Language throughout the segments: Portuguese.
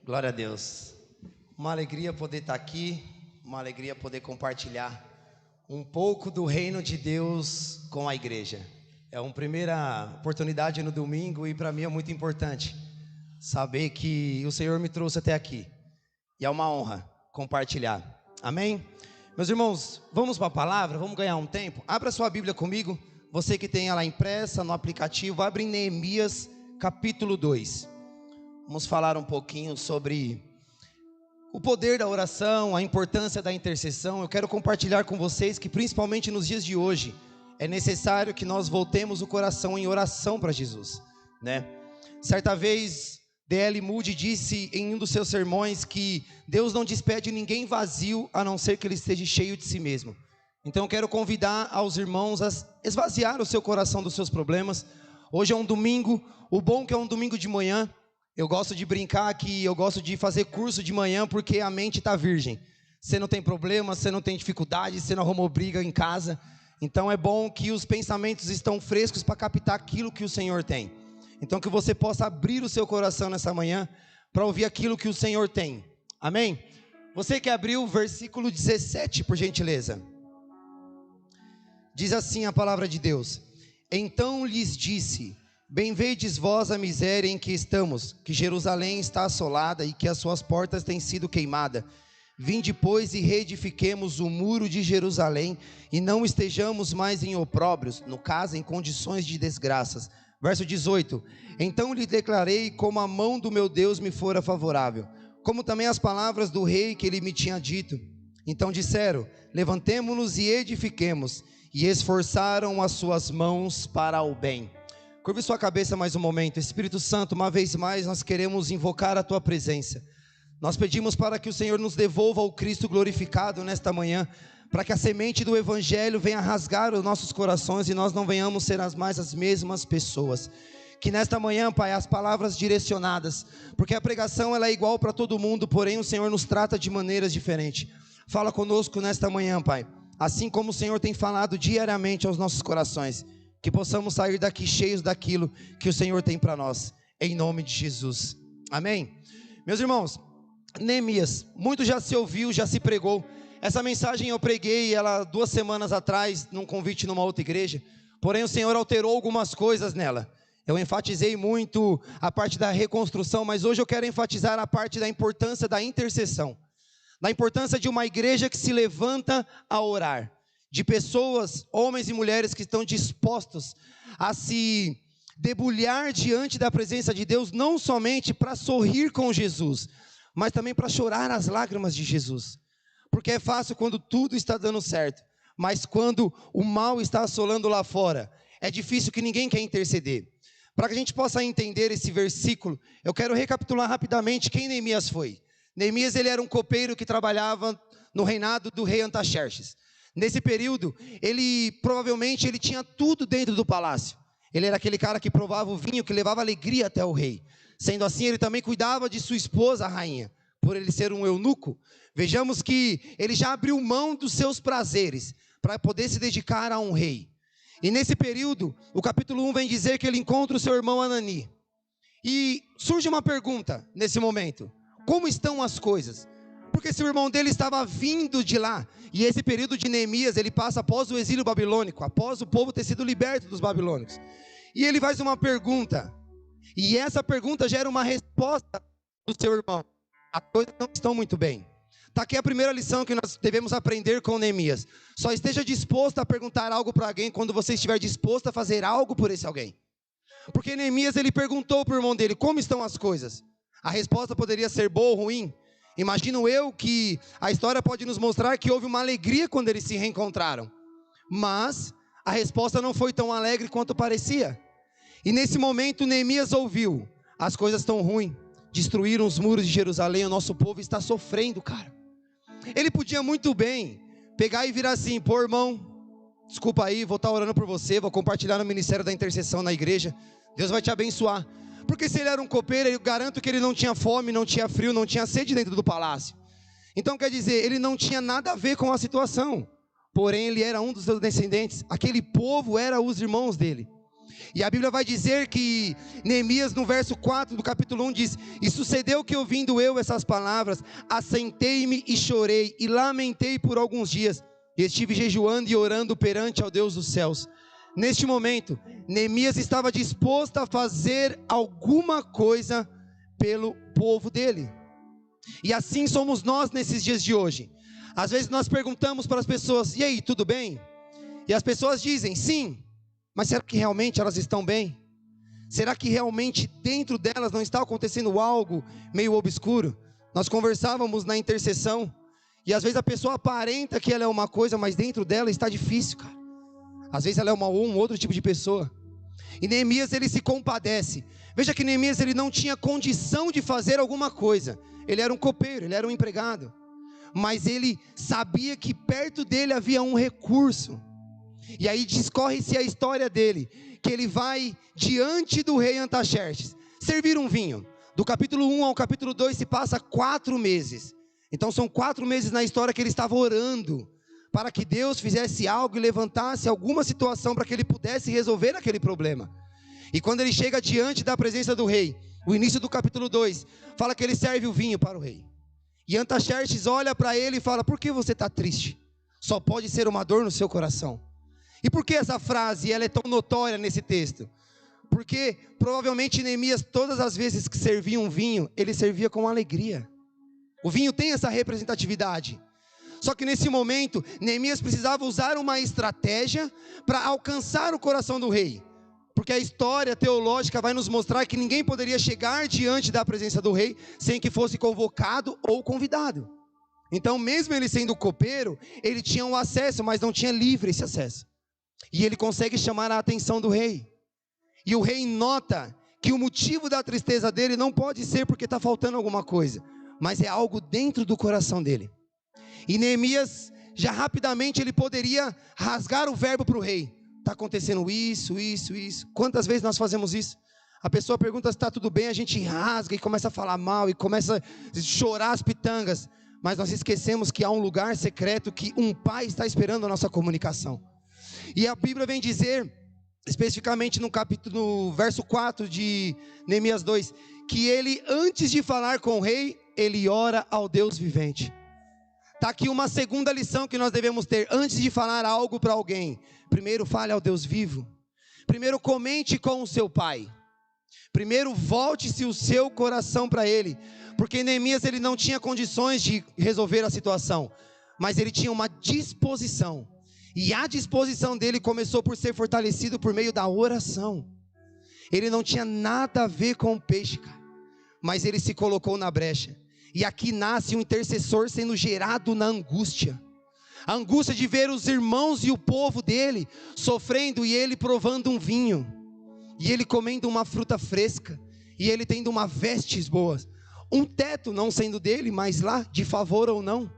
Glória a Deus. Uma alegria poder estar aqui, uma alegria poder compartilhar um pouco do reino de Deus com a igreja. É uma primeira oportunidade no domingo e para mim é muito importante saber que o Senhor me trouxe até aqui. E é uma honra compartilhar. Amém? Meus irmãos, vamos para a palavra, vamos ganhar um tempo. Abra sua Bíblia comigo, você que tem ela impressa no aplicativo, abre em Neemias capítulo 2. Vamos falar um pouquinho sobre o poder da oração, a importância da intercessão. Eu quero compartilhar com vocês que principalmente nos dias de hoje é necessário que nós voltemos o coração em oração para Jesus, né? Certa vez D.L. Moody disse em um dos seus sermões que Deus não despede ninguém vazio a não ser que ele esteja cheio de si mesmo. Então eu quero convidar aos irmãos a esvaziar o seu coração dos seus problemas. Hoje é um domingo, o bom que é um domingo de manhã. Eu gosto de brincar que eu gosto de fazer curso de manhã porque a mente está virgem. Você não tem problema, você não tem dificuldade, você não arrumou briga em casa. Então é bom que os pensamentos estão frescos para captar aquilo que o Senhor tem. Então que você possa abrir o seu coração nessa manhã para ouvir aquilo que o Senhor tem. Amém? Você que abriu o versículo 17, por gentileza. Diz assim a palavra de Deus: Então lhes disse: Bem vedes vós a miséria em que estamos, que Jerusalém está assolada e que as suas portas têm sido queimadas. Vinde, pois, e reedifiquemos o muro de Jerusalém, e não estejamos mais em opróbrios, no caso, em condições de desgraças. Verso 18: Então lhe declarei como a mão do meu Deus me fora favorável, como também as palavras do rei que ele me tinha dito. Então disseram: Levantemo-nos e edifiquemos, e esforçaram as suas mãos para o bem. Curve sua cabeça mais um momento. Espírito Santo, uma vez mais nós queremos invocar a Tua presença. Nós pedimos para que o Senhor nos devolva o Cristo glorificado nesta manhã, para que a semente do Evangelho venha rasgar os nossos corações e nós não venhamos ser mais as mesmas pessoas. Que nesta manhã, Pai, as palavras direcionadas, porque a pregação ela é igual para todo mundo, porém o Senhor nos trata de maneiras diferentes. Fala conosco nesta manhã, Pai, assim como o Senhor tem falado diariamente aos nossos corações. Que possamos sair daqui cheios daquilo que o Senhor tem para nós, em nome de Jesus, amém? Meus irmãos, Neemias, muito já se ouviu, já se pregou. Essa mensagem eu preguei ela 2 semanas atrás, num convite numa outra igreja, porém o Senhor alterou algumas coisas nela. Eu enfatizei muito a parte da reconstrução, mas hoje eu quero enfatizar a parte da importância da intercessão, da importância de uma igreja que se levanta a orar, de pessoas, homens e mulheres que estão dispostos a se debulhar diante da presença de Deus, não somente para sorrir com Jesus, mas também para chorar as lágrimas de Jesus. Porque é fácil quando tudo está dando certo, mas quando o mal está assolando lá fora, é difícil que ninguém quer interceder. Para que a gente possa entender esse versículo, eu quero recapitular rapidamente quem Neemias foi. Neemias ele era um copeiro que trabalhava no reinado do rei Artaxerxes. Nesse período, provavelmente ele tinha tudo dentro do palácio. Ele era aquele cara que provava o vinho, que levava alegria até o rei. Sendo assim, ele também cuidava de sua esposa, a rainha. Por ele ser um eunuco, vejamos que ele já abriu mão dos seus prazeres para poder se dedicar a um rei. E nesse período, o capítulo 1 vem dizer que ele encontra o seu irmão Anani. E surge uma pergunta nesse momento: como estão as coisas? Porque se o irmão dele estava vindo de lá, e esse período de Neemias, ele passa após o exílio babilônico, após o povo ter sido liberto dos babilônicos. E ele faz uma pergunta, e essa pergunta gera uma resposta do seu irmão: as coisas não estão muito bem. Está aqui a primeira lição que nós devemos aprender com Neemias: só esteja disposto a perguntar algo para alguém quando você estiver disposto a fazer algo por esse alguém. Porque Neemias ele perguntou para o irmão dele: como estão as coisas? A resposta poderia ser boa ou ruim. Imagino eu que a história pode nos mostrar que houve uma alegria quando eles se reencontraram, mas a resposta não foi tão alegre quanto parecia. E nesse momento Neemias ouviu: as coisas estão ruins, destruíram os muros de Jerusalém, o nosso povo está sofrendo, cara. Ele podia muito bem pegar e virar assim: pô, irmão, desculpa aí, vou estar orando por você, vou compartilhar no ministério da intercessão na igreja, Deus vai te abençoar. Porque se ele era um copeiro, eu garanto que ele não tinha fome, não tinha frio, não tinha sede dentro do palácio. Então quer dizer, ele não tinha nada a ver com a situação. Porém ele era um dos seus descendentes, aquele povo era os irmãos dele. E a Bíblia vai dizer que Neemias, no verso 4 do capítulo 1, diz: e sucedeu que, ouvindo eu essas palavras, assentei-me e chorei, e lamentei por alguns dias, e estive jejuando e orando perante ao Deus dos céus. Neste momento, Neemias estava disposto a fazer alguma coisa pelo povo dele. E assim somos nós nesses dias de hoje. Às vezes nós perguntamos para as pessoas: e aí, tudo bem? E as pessoas dizem: sim. Mas será que realmente elas estão bem? Será que realmente dentro delas não está acontecendo algo meio obscuro? Nós conversávamos na intercessão, e às vezes a pessoa aparenta que ela é uma coisa, mas dentro dela está difícil, cara. Às vezes ela é um outro tipo de pessoa. E Neemias, ele se compadece. Veja que Neemias, ele não tinha condição de fazer alguma coisa. Ele era um copeiro, ele era um empregado. Mas ele sabia que perto dele havia um recurso. E aí discorre-se a história dele, que ele vai diante do rei Artaxerxes servir um vinho. Do capítulo 1 ao capítulo 2 se passa 4 meses. Então são 4 meses na história que ele estava orando para que Deus fizesse algo e levantasse alguma situação para que ele pudesse resolver aquele problema. E quando ele chega diante da presença do rei, o início do capítulo 2 fala que ele serve o vinho para o rei. E Artaxerxes olha para ele e fala: por que você está triste? Só pode ser uma dor no seu coração. E por que essa frase ela é tão notória nesse texto? Porque provavelmente Neemias, todas as vezes que servia um vinho, ele servia com alegria. O vinho tem essa representatividade. Só que nesse momento, Neemias precisava usar uma estratégia para alcançar o coração do rei. Porque a história teológica vai nos mostrar que ninguém poderia chegar diante da presença do rei sem que fosse convocado ou convidado. Então, mesmo ele sendo copeiro, ele tinha um acesso, mas não tinha livre esse acesso. E ele consegue chamar a atenção do rei. E o rei nota que o motivo da tristeza dele não pode ser porque está faltando alguma coisa, mas é algo dentro do coração dele. E Neemias, já rapidamente ele poderia rasgar o verbo para o rei: está acontecendo isso. Quantas vezes nós fazemos isso? A pessoa pergunta se está tudo bem, a gente rasga e começa a falar mal e começa a chorar as pitangas. Mas nós esquecemos que há um lugar secreto que um pai está esperando a nossa comunicação. E a Bíblia vem dizer, especificamente no verso 4 de Neemias 2, que ele, antes de falar com o rei, ele ora ao Deus vivente. Está aqui uma segunda lição que nós devemos ter: antes de falar algo para alguém, primeiro fale ao Deus vivo. Primeiro comente com o seu pai. Primeiro volte-se o seu coração para ele. Porque Neemias, ele não tinha condições de resolver a situação, mas ele tinha uma disposição. E a disposição dele começou por ser fortalecido por meio da oração. Ele não tinha nada a ver com o peixe, cara, mas ele se colocou na brecha. E aqui nasce um intercessor sendo gerado na angústia. A angústia de ver os irmãos e o povo dele sofrendo, e ele provando um vinho, e ele comendo uma fruta fresca, e ele tendo uma vestes boas, um teto não sendo dele, mas lá de favor ou não.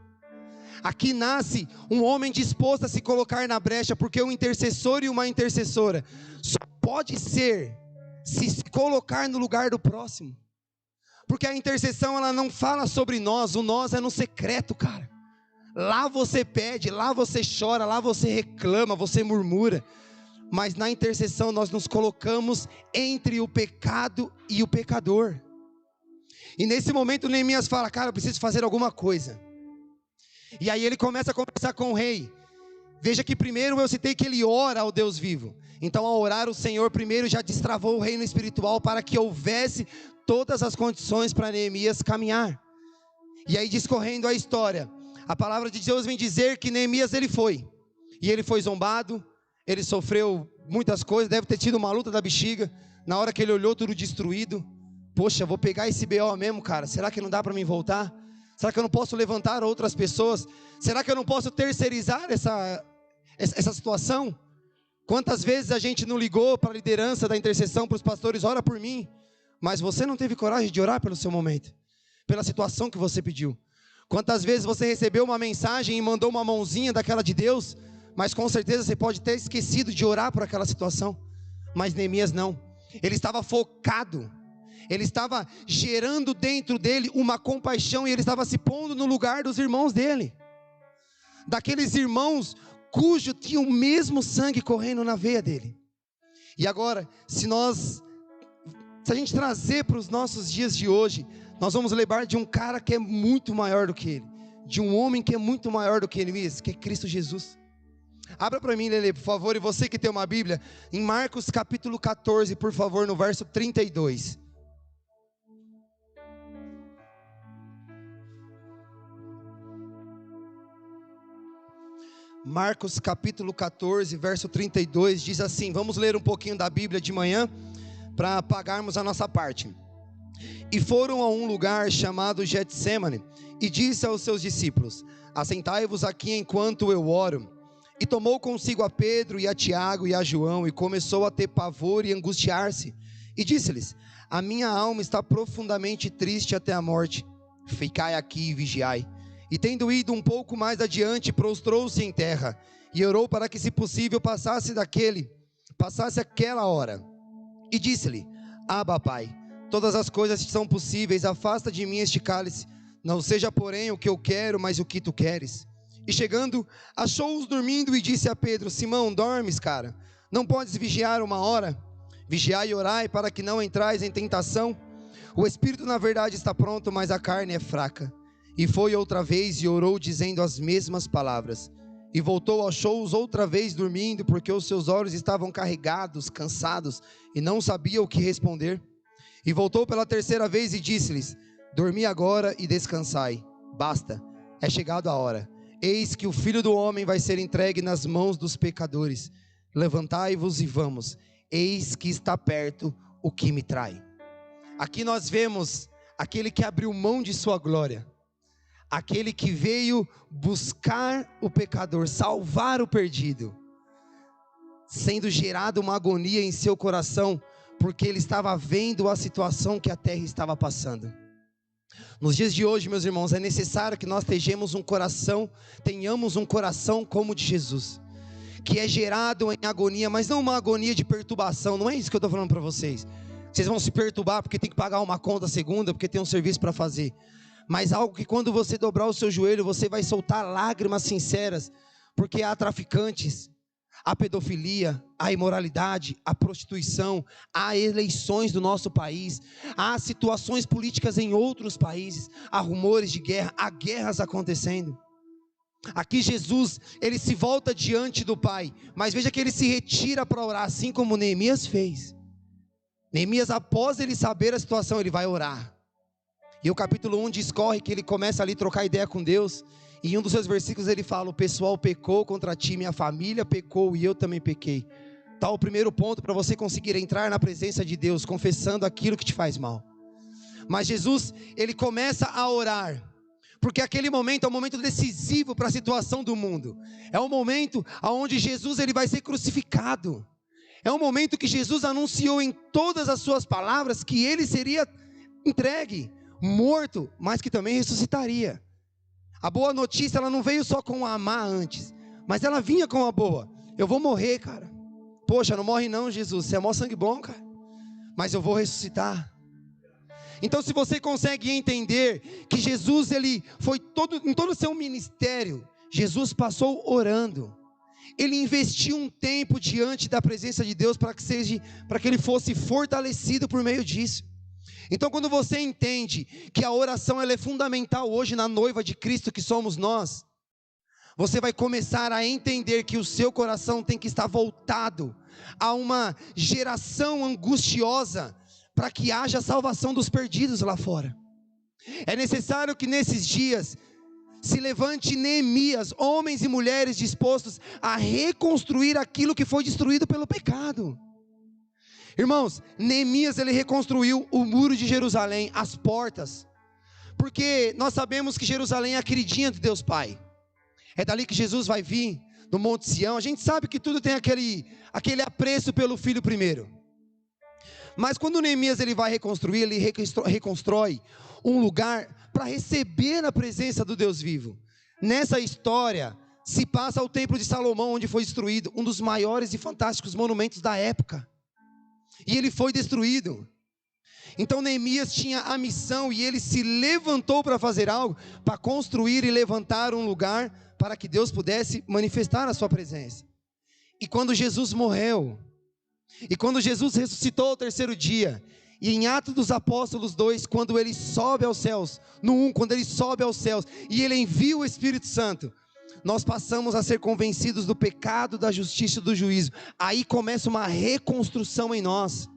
Aqui nasce um homem disposto a se colocar na brecha, porque um intercessor e uma intercessora só pode ser se colocar no lugar do próximo. Porque a intercessão, ela não fala sobre nós, o nós é no secreto, cara. Lá você pede, lá você chora, lá você reclama, você murmura. Mas na intercessão nós nos colocamos entre o pecado e o pecador. E nesse momento Neemias fala: cara, eu preciso fazer alguma coisa. E aí ele começa a conversar com o rei. Veja que primeiro eu citei que ele ora ao Deus vivo. Então, ao orar, o Senhor primeiro já destravou o reino espiritual para que houvesse todas as condições para Neemias caminhar. E aí, discorrendo a história, a palavra de Deus vem dizer que Neemias ele foi. E ele foi zombado, ele sofreu muitas coisas, deve ter tido uma luta da bexiga. Na hora que ele olhou tudo destruído: poxa, vou pegar esse BO mesmo, cara, será que não dá para mim voltar? Será que eu não posso levantar outras pessoas? Será que eu não posso terceirizar essa situação? Quantas vezes a gente não ligou para a liderança da intercessão, para os pastores: ora por mim, mas você não teve coragem de orar pelo seu momento, pela situação que você pediu. Quantas vezes você recebeu uma mensagem e mandou uma mãozinha daquela de Deus, mas com certeza você pode ter esquecido de orar por aquela situação. Mas Neemias não, ele estava focado. Ele estava gerando dentro dele uma compaixão, e ele estava se pondo no lugar dos irmãos dele, daqueles irmãos cujo tinha o mesmo sangue correndo na veia dele. E agora, se a gente trazer para os nossos dias de hoje, nós vamos lembrar de um cara que é muito maior do que ele, de um homem que é muito maior do que ele mesmo, que é Cristo Jesus. Abra para mim, Lele, por favor, e você que tem uma Bíblia, em Marcos capítulo 14, por favor, no verso 32. Marcos capítulo 14, verso 32, diz assim, vamos ler um pouquinho da Bíblia de manhã, para pagarmos a nossa parte. E foram a um lugar chamado Getsêmani, e disse aos seus discípulos, assentai-vos aqui enquanto eu oro. E tomou consigo a Pedro e a Tiago e a João, e começou a ter pavor e angustiar-se, e disse-lhes, a minha alma está profundamente triste até a morte, ficai aqui e vigiai. E tendo ido um pouco mais adiante, prostrou-se em terra, e orou para que, se possível, passasse aquela hora. E disse-lhe, Abba, Pai, todas as coisas são possíveis, afasta de mim este cálice, não seja porém o que eu quero, mas o que tu queres. E chegando, achou-os dormindo e disse a Pedro, Simão, dormes, cara? Não podes vigiar uma hora? Vigiai e orai para que não entrais em tentação. O espírito na verdade está pronto, mas a carne é fraca. E foi outra vez e orou dizendo as mesmas palavras. E voltou, achou-os outra vez dormindo, porque os seus olhos estavam carregados, cansados, e não sabia o que responder. E voltou pela terceira vez e disse-lhes, dormi agora e descansai, basta, é chegado a hora. Eis que o Filho do Homem vai ser entregue nas mãos dos pecadores. Levantai-vos e vamos, eis que está perto o que me trai. Aqui nós vemos aquele que abriu mão de sua glória, aquele que veio buscar o pecador, salvar o perdido, sendo gerada uma agonia em seu coração, porque ele estava vendo a situação que a terra estava passando. Nos dias de hoje, meus irmãos, é necessário que nós tenhamos um coração como o de Jesus, que é gerado em agonia, mas não uma agonia de perturbação, não é isso que eu estou falando para vocês. Vocês vão se perturbar porque tem que pagar uma conta segunda, porque tem um serviço para fazer. Mas algo que quando você dobrar o seu joelho, você vai soltar lágrimas sinceras, porque há traficantes, há pedofilia, há imoralidade, há prostituição, há eleições do nosso país, há situações políticas em outros países, há rumores de guerra, há guerras acontecendo. Aqui Jesus, ele se volta diante do Pai, mas veja que ele se retira para orar, assim como Neemias fez. Neemias, após ele saber a situação, ele vai orar. E o capítulo 1 discorre que ele começa ali a trocar ideia com Deus. E em um dos seus versículos ele fala, o pessoal pecou contra ti, minha família pecou e eu também pequei. Tá o primeiro ponto para você conseguir entrar na presença de Deus, confessando aquilo que te faz mal. Mas Jesus, ele começa a orar, porque aquele momento é um momento decisivo para a situação do mundo. É um momento onde Jesus ele vai ser crucificado. É um momento que Jesus anunciou em todas as suas palavras que ele seria entregue, morto, mas que também ressuscitaria. A boa notícia, ela não veio só com a má antes, mas ela vinha com a boa. Eu vou morrer, cara. Poxa, não morre não, Jesus, você é mó sangue bom, cara. Mas eu vou ressuscitar. Então, se você consegue entender que Jesus, ele foi em todo o seu ministério, Jesus passou orando. Ele investiu um tempo diante da presença de Deus para que ele fosse fortalecido por meio disso. Então, quando você entende que a oração ela é fundamental hoje na noiva de Cristo que somos nós, você vai começar a entender que o seu coração tem que estar voltado a uma geração angustiosa para que haja salvação dos perdidos lá fora. É necessário que nesses dias se levante Neemias, homens e mulheres dispostos a reconstruir aquilo que foi destruído pelo pecado. Irmãos, Neemias ele reconstruiu o muro de Jerusalém, as portas, porque nós sabemos que Jerusalém é a queridinha de Deus Pai, é dali que Jesus vai vir, no Monte Sião. A gente sabe que tudo tem aquele apreço pelo filho primeiro, mas quando Neemias ele vai reconstruir, ele reconstrói um lugar para receber a presença do Deus vivo. Nessa história se passa o templo de Salomão, onde foi destruído um dos maiores e fantásticos monumentos da época, e ele foi destruído. Então Neemias tinha a missão, e ele se levantou para fazer algo, para construir e levantar um lugar, para que Deus pudesse manifestar a sua presença. E quando Jesus morreu, E quando Jesus ressuscitou ao terceiro dia, e em Atos dos Apóstolos 2, quando ele sobe aos céus, no 1, quando ele sobe aos céus, e ele envia o Espírito Santo, nós passamos a ser convencidos do pecado, da justiça e do juízo. Aí começa uma reconstrução em nós,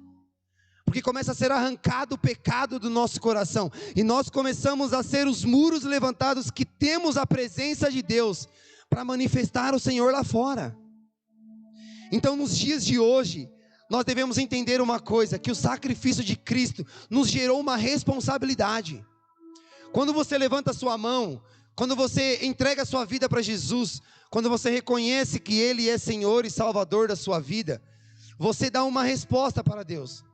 porque começa a ser arrancado o pecado do nosso coração, e nós começamos a ser os muros levantados que temos a presença de Deus, para manifestar o Senhor lá fora. Então nos dias de hoje, nós devemos entender uma coisa, que o sacrifício de Cristo nos gerou uma responsabilidade. Quando você levanta a sua mão, quando você entrega a sua vida para Jesus, quando você reconhece que Ele é Senhor e Salvador da sua vida, você dá uma resposta para Deus.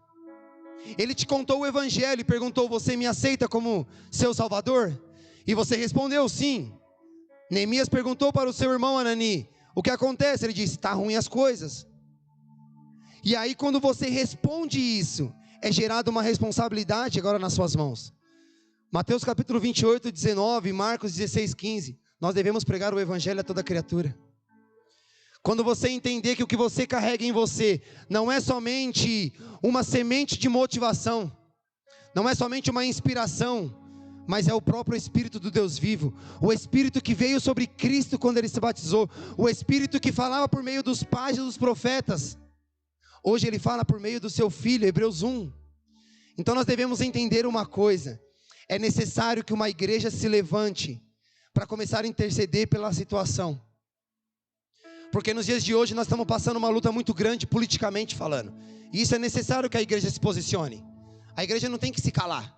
Ele te contou o Evangelho e perguntou: você me aceita como seu Salvador? E você respondeu sim. Neemias perguntou para o seu irmão Anani: o que acontece? Ele disse: está ruim as coisas. E aí quando você responde isso, é gerada uma responsabilidade agora nas suas mãos. Mateus capítulo 28, 19, Marcos 16, 15, nós devemos pregar o Evangelho a toda criatura. Quando você entender que o que você carrega em você, não é somente uma semente de motivação, não é somente uma inspiração, mas é o próprio Espírito do Deus vivo, o Espírito que veio sobre Cristo quando Ele se batizou, o Espírito que falava por meio dos pais e dos profetas, hoje Ele fala por meio do seu Filho, Hebreus 1. Então nós devemos entender uma coisa, é necessário que uma igreja se levante, para começar a interceder pela situação, porque nos dias de hoje nós estamos passando uma luta muito grande politicamente falando, e isso é necessário que a igreja se posicione, a igreja não tem que se calar,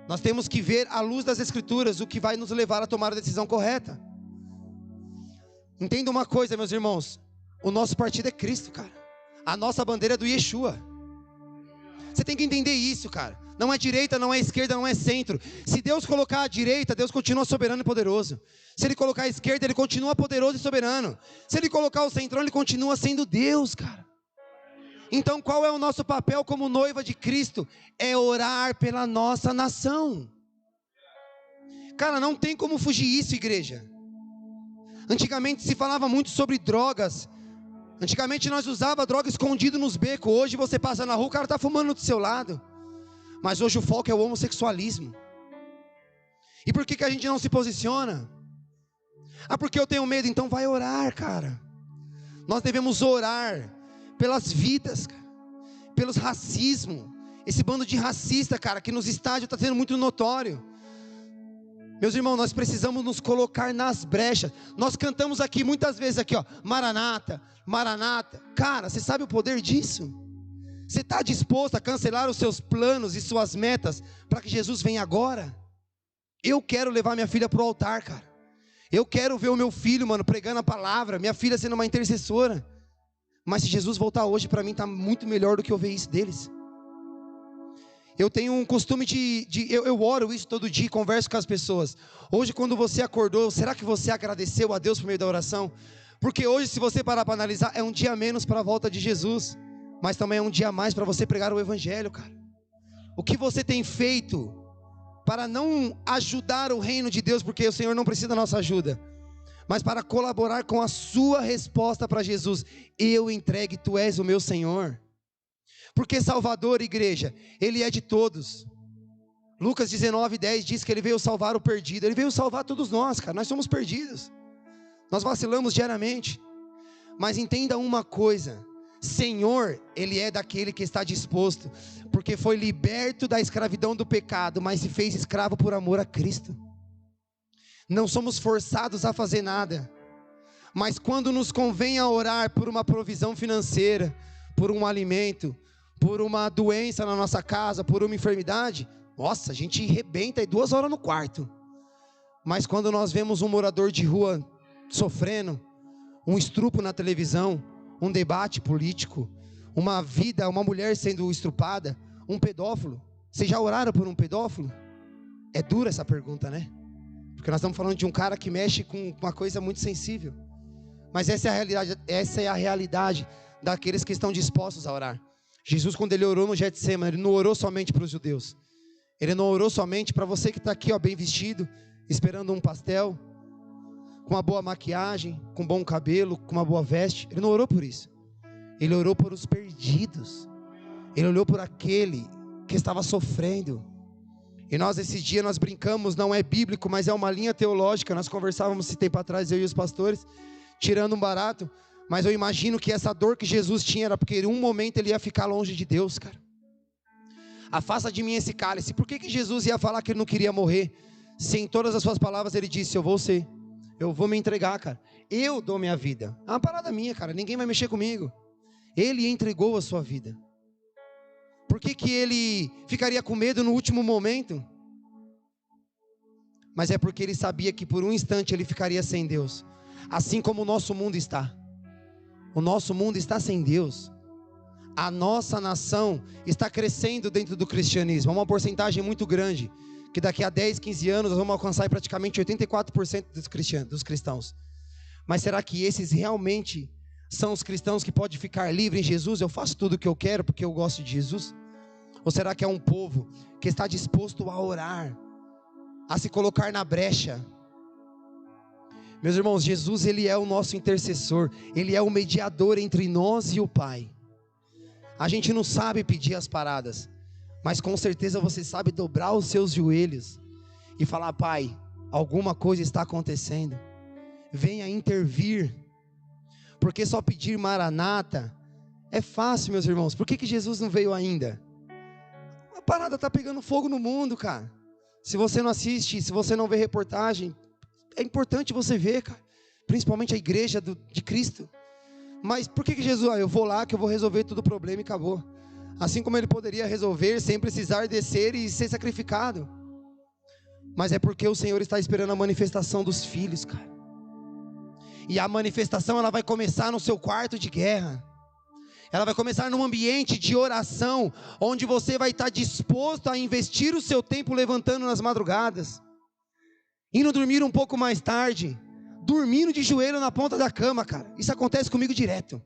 nós temos que ver à luz das Escrituras, o que vai nos levar a tomar a decisão correta. Entenda uma coisa, meus irmãos, o nosso partido é Cristo, cara. A nossa bandeira é do Yeshua. Você tem que entender isso, cara. Não é direita, não é esquerda, não é centro. Se Deus colocar a direita, Deus continua soberano e poderoso. Se Ele colocar a esquerda, Ele continua poderoso e soberano. Se Ele colocar o centrão, Ele continua sendo Deus, cara. Então qual é o nosso papel como noiva de Cristo? É orar pela nossa nação. Cara, não tem como fugir isso, igreja. Antigamente se falava muito sobre drogas. Antigamente nós usávamos droga escondido nos becos. Hoje você passa na rua, o cara está fumando do seu lado. Mas hoje o foco é o homossexualismo. E por que a gente não se posiciona? Ah, porque eu tenho medo. Então vai orar, cara. Nós devemos orar pelas vidas, cara, pelos racismos. Esse bando de racista, cara, que nos estádios está sendo muito notório. Meus irmãos, nós precisamos nos colocar nas brechas. Nós cantamos aqui muitas vezes aqui, ó, Maranata, Maranata. Cara, você sabe o poder disso? Você está disposto a cancelar os seus planos e suas metas para que Jesus venha agora? Eu quero levar minha filha para o altar, cara. Eu quero ver o meu filho, mano, pregando a palavra, minha filha sendo uma intercessora. Mas se Jesus voltar hoje, para mim está muito melhor do que eu ver isso deles. Eu tenho um costume eu oro isso todo dia, converso com as pessoas. Hoje quando você acordou, será que você agradeceu a Deus por meio da oração? Porque hoje, se você parar para analisar, é um dia menos para a volta de Jesus, mas também é um dia a mais para você pregar o Evangelho, cara. O que você tem feito para não ajudar o reino de Deus, porque o Senhor não precisa da nossa ajuda, mas para colaborar com a sua resposta para Jesus? Eu entregue, tu és o meu Senhor. Porque Salvador, igreja, Ele é de todos. Lucas 19:10 diz que Ele veio salvar o perdido. Ele veio salvar todos nós, cara. Nós somos perdidos. Nós vacilamos diariamente. Mas entenda uma coisa: Senhor, Ele é daquele que está disposto, porque foi liberto da escravidão do pecado, mas se fez escravo por amor a Cristo. Não somos forçados a fazer nada. Mas quando nos convém a orar por uma provisão financeira, por um alimento, por uma doença na nossa casa, por uma enfermidade, nossa, a gente rebenta aí 2 horas no quarto. Mas quando nós vemos um morador de rua sofrendo, um estupro na televisão, um debate político, uma mulher sendo estrupada, um pedófilo, vocês já oraram por um pedófilo? É dura essa pergunta, né? Porque nós estamos falando de um cara que mexe com uma coisa muito sensível. Mas essa é a realidade daqueles que estão dispostos a orar. Jesus, quando Ele orou no Getsemane, Ele não orou somente para os judeus. Ele não orou somente para você que está aqui, ó, bem vestido, esperando um pastel, com uma boa maquiagem, com um bom cabelo, com uma boa veste. Ele não orou por isso. Ele orou por os perdidos. Ele olhou por aquele que estava sofrendo. E nós, esse dia, nós brincamos, não é bíblico, mas é uma linha teológica. Nós conversávamos esse tempo atrás, eu e os pastores, tirando um barato. Mas eu imagino que essa dor que Jesus tinha era porque em um momento ele ia ficar longe de Deus, cara. Afasta de mim esse cálice. Por que Jesus ia falar que ele não queria morrer? Se em todas as suas palavras ele disse, eu vou me entregar, cara. Eu dou minha vida. É uma parada minha, cara, ninguém vai mexer comigo. Ele entregou a sua vida. Por que ele ficaria com medo no último momento? Mas é porque ele sabia que por um instante ele ficaria sem Deus. Assim como o nosso mundo está. O nosso mundo está sem Deus. A nossa nação está crescendo dentro do cristianismo. É uma porcentagem muito grande. Que daqui a 10, 15 anos nós vamos alcançar praticamente 84% dos cristãos. Mas será que esses realmente são os cristãos que podem ficar livres em Jesus? Eu faço tudo o que eu quero porque eu gosto de Jesus? Ou será que é um povo que está disposto a orar, a se colocar na brecha? Meus irmãos, Jesus, ele é o nosso intercessor. Ele é o mediador entre nós e o Pai. A gente não sabe pedir as paradas, mas com certeza você sabe dobrar os seus joelhos e falar, Pai, alguma coisa está acontecendo. Venha intervir. Porque só pedir Maranata é fácil, meus irmãos. Por que Jesus não veio ainda? A parada está pegando fogo no mundo, cara. Se você não assiste, se você não vê reportagem, é importante você ver, cara. Principalmente a igreja de Cristo. Mas por que Jesus, eu vou lá que eu vou resolver todo o problema e acabou. Assim como ele poderia resolver sem precisar descer e ser sacrificado. Mas é porque o Senhor está esperando a manifestação dos filhos, cara. E a manifestação ela vai começar no seu quarto de guerra. Ela vai começar num ambiente de oração, onde você vai estar disposto a investir o seu tempo levantando nas madrugadas, indo dormir um pouco mais tarde, dormindo de joelho na ponta da cama, cara. Isso acontece comigo direto,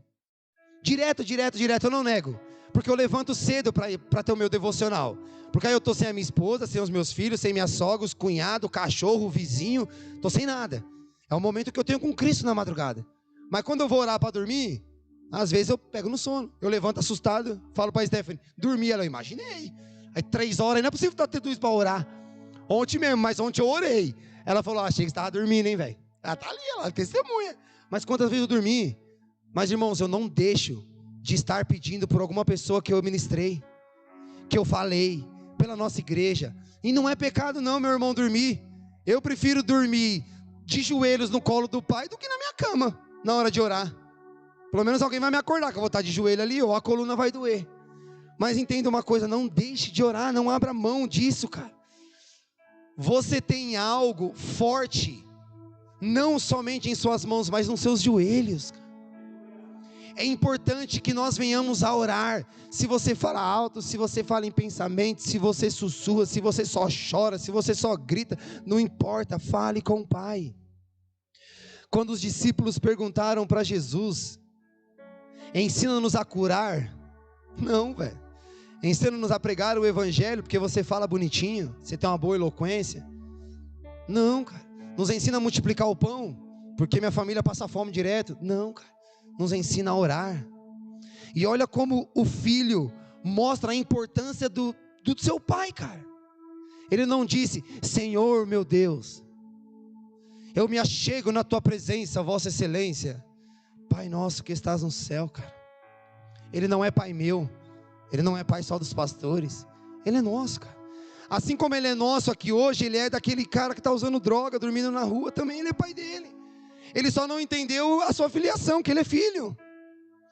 eu não nego, porque eu levanto cedo para ter o meu devocional, porque aí eu estou sem a minha esposa, sem os meus filhos, sem minha sogra, os cunhado, cachorro, vizinho, estou sem nada. É o momento que eu tenho com Cristo na madrugada. Mas quando eu vou orar para dormir, às vezes eu pego no sono. Eu levanto assustado, falo para a Stephanie, dormi. Ela, eu imaginei. Aí 3 horas, não é possível estar tendo isso para orar. Ontem mesmo, mas ontem eu orei. Ela falou, achei que você estava dormindo, hein, velho. Ela está ali, ela testemunha. Mas quantas vezes eu dormi? Mas, irmãos, eu não deixo de estar pedindo por alguma pessoa que eu ministrei, que eu falei, pela nossa igreja. E não é pecado não, meu irmão, dormir. Eu prefiro dormir de joelhos no colo do Pai do que na minha cama, na hora de orar. Pelo menos alguém vai me acordar, que eu vou estar de joelho ali, ou a coluna vai doer. Mas entenda uma coisa, não deixe de orar, não abra mão disso, cara. Você tem algo forte, não somente em suas mãos, mas nos seus joelhos. É importante que nós venhamos a orar. Se você fala alto, se você fala em pensamento, se você sussurra, se você só chora, se você só grita, não importa, fale com o Pai. Quando os discípulos perguntaram para Jesus, ensina-nos a curar. Não, velho. Ensina-nos a pregar o evangelho, porque você fala bonitinho, você tem uma boa eloquência. Não, cara. Nos ensina a multiplicar o pão, porque minha família passa fome direto. Não, cara. Nos ensina a orar. E olha como o filho mostra a importância do seu pai, cara. Ele não disse, Senhor meu Deus, eu me achego na tua presença, vossa excelência, Pai nosso que estás no céu, cara. Ele não é pai meu, ele não é pai só dos pastores, ele é nosso, cara. Assim como ele é nosso aqui hoje, ele é daquele cara que está usando droga, dormindo na rua, também ele é pai dele. Ele só não entendeu a sua filiação, que ele é filho.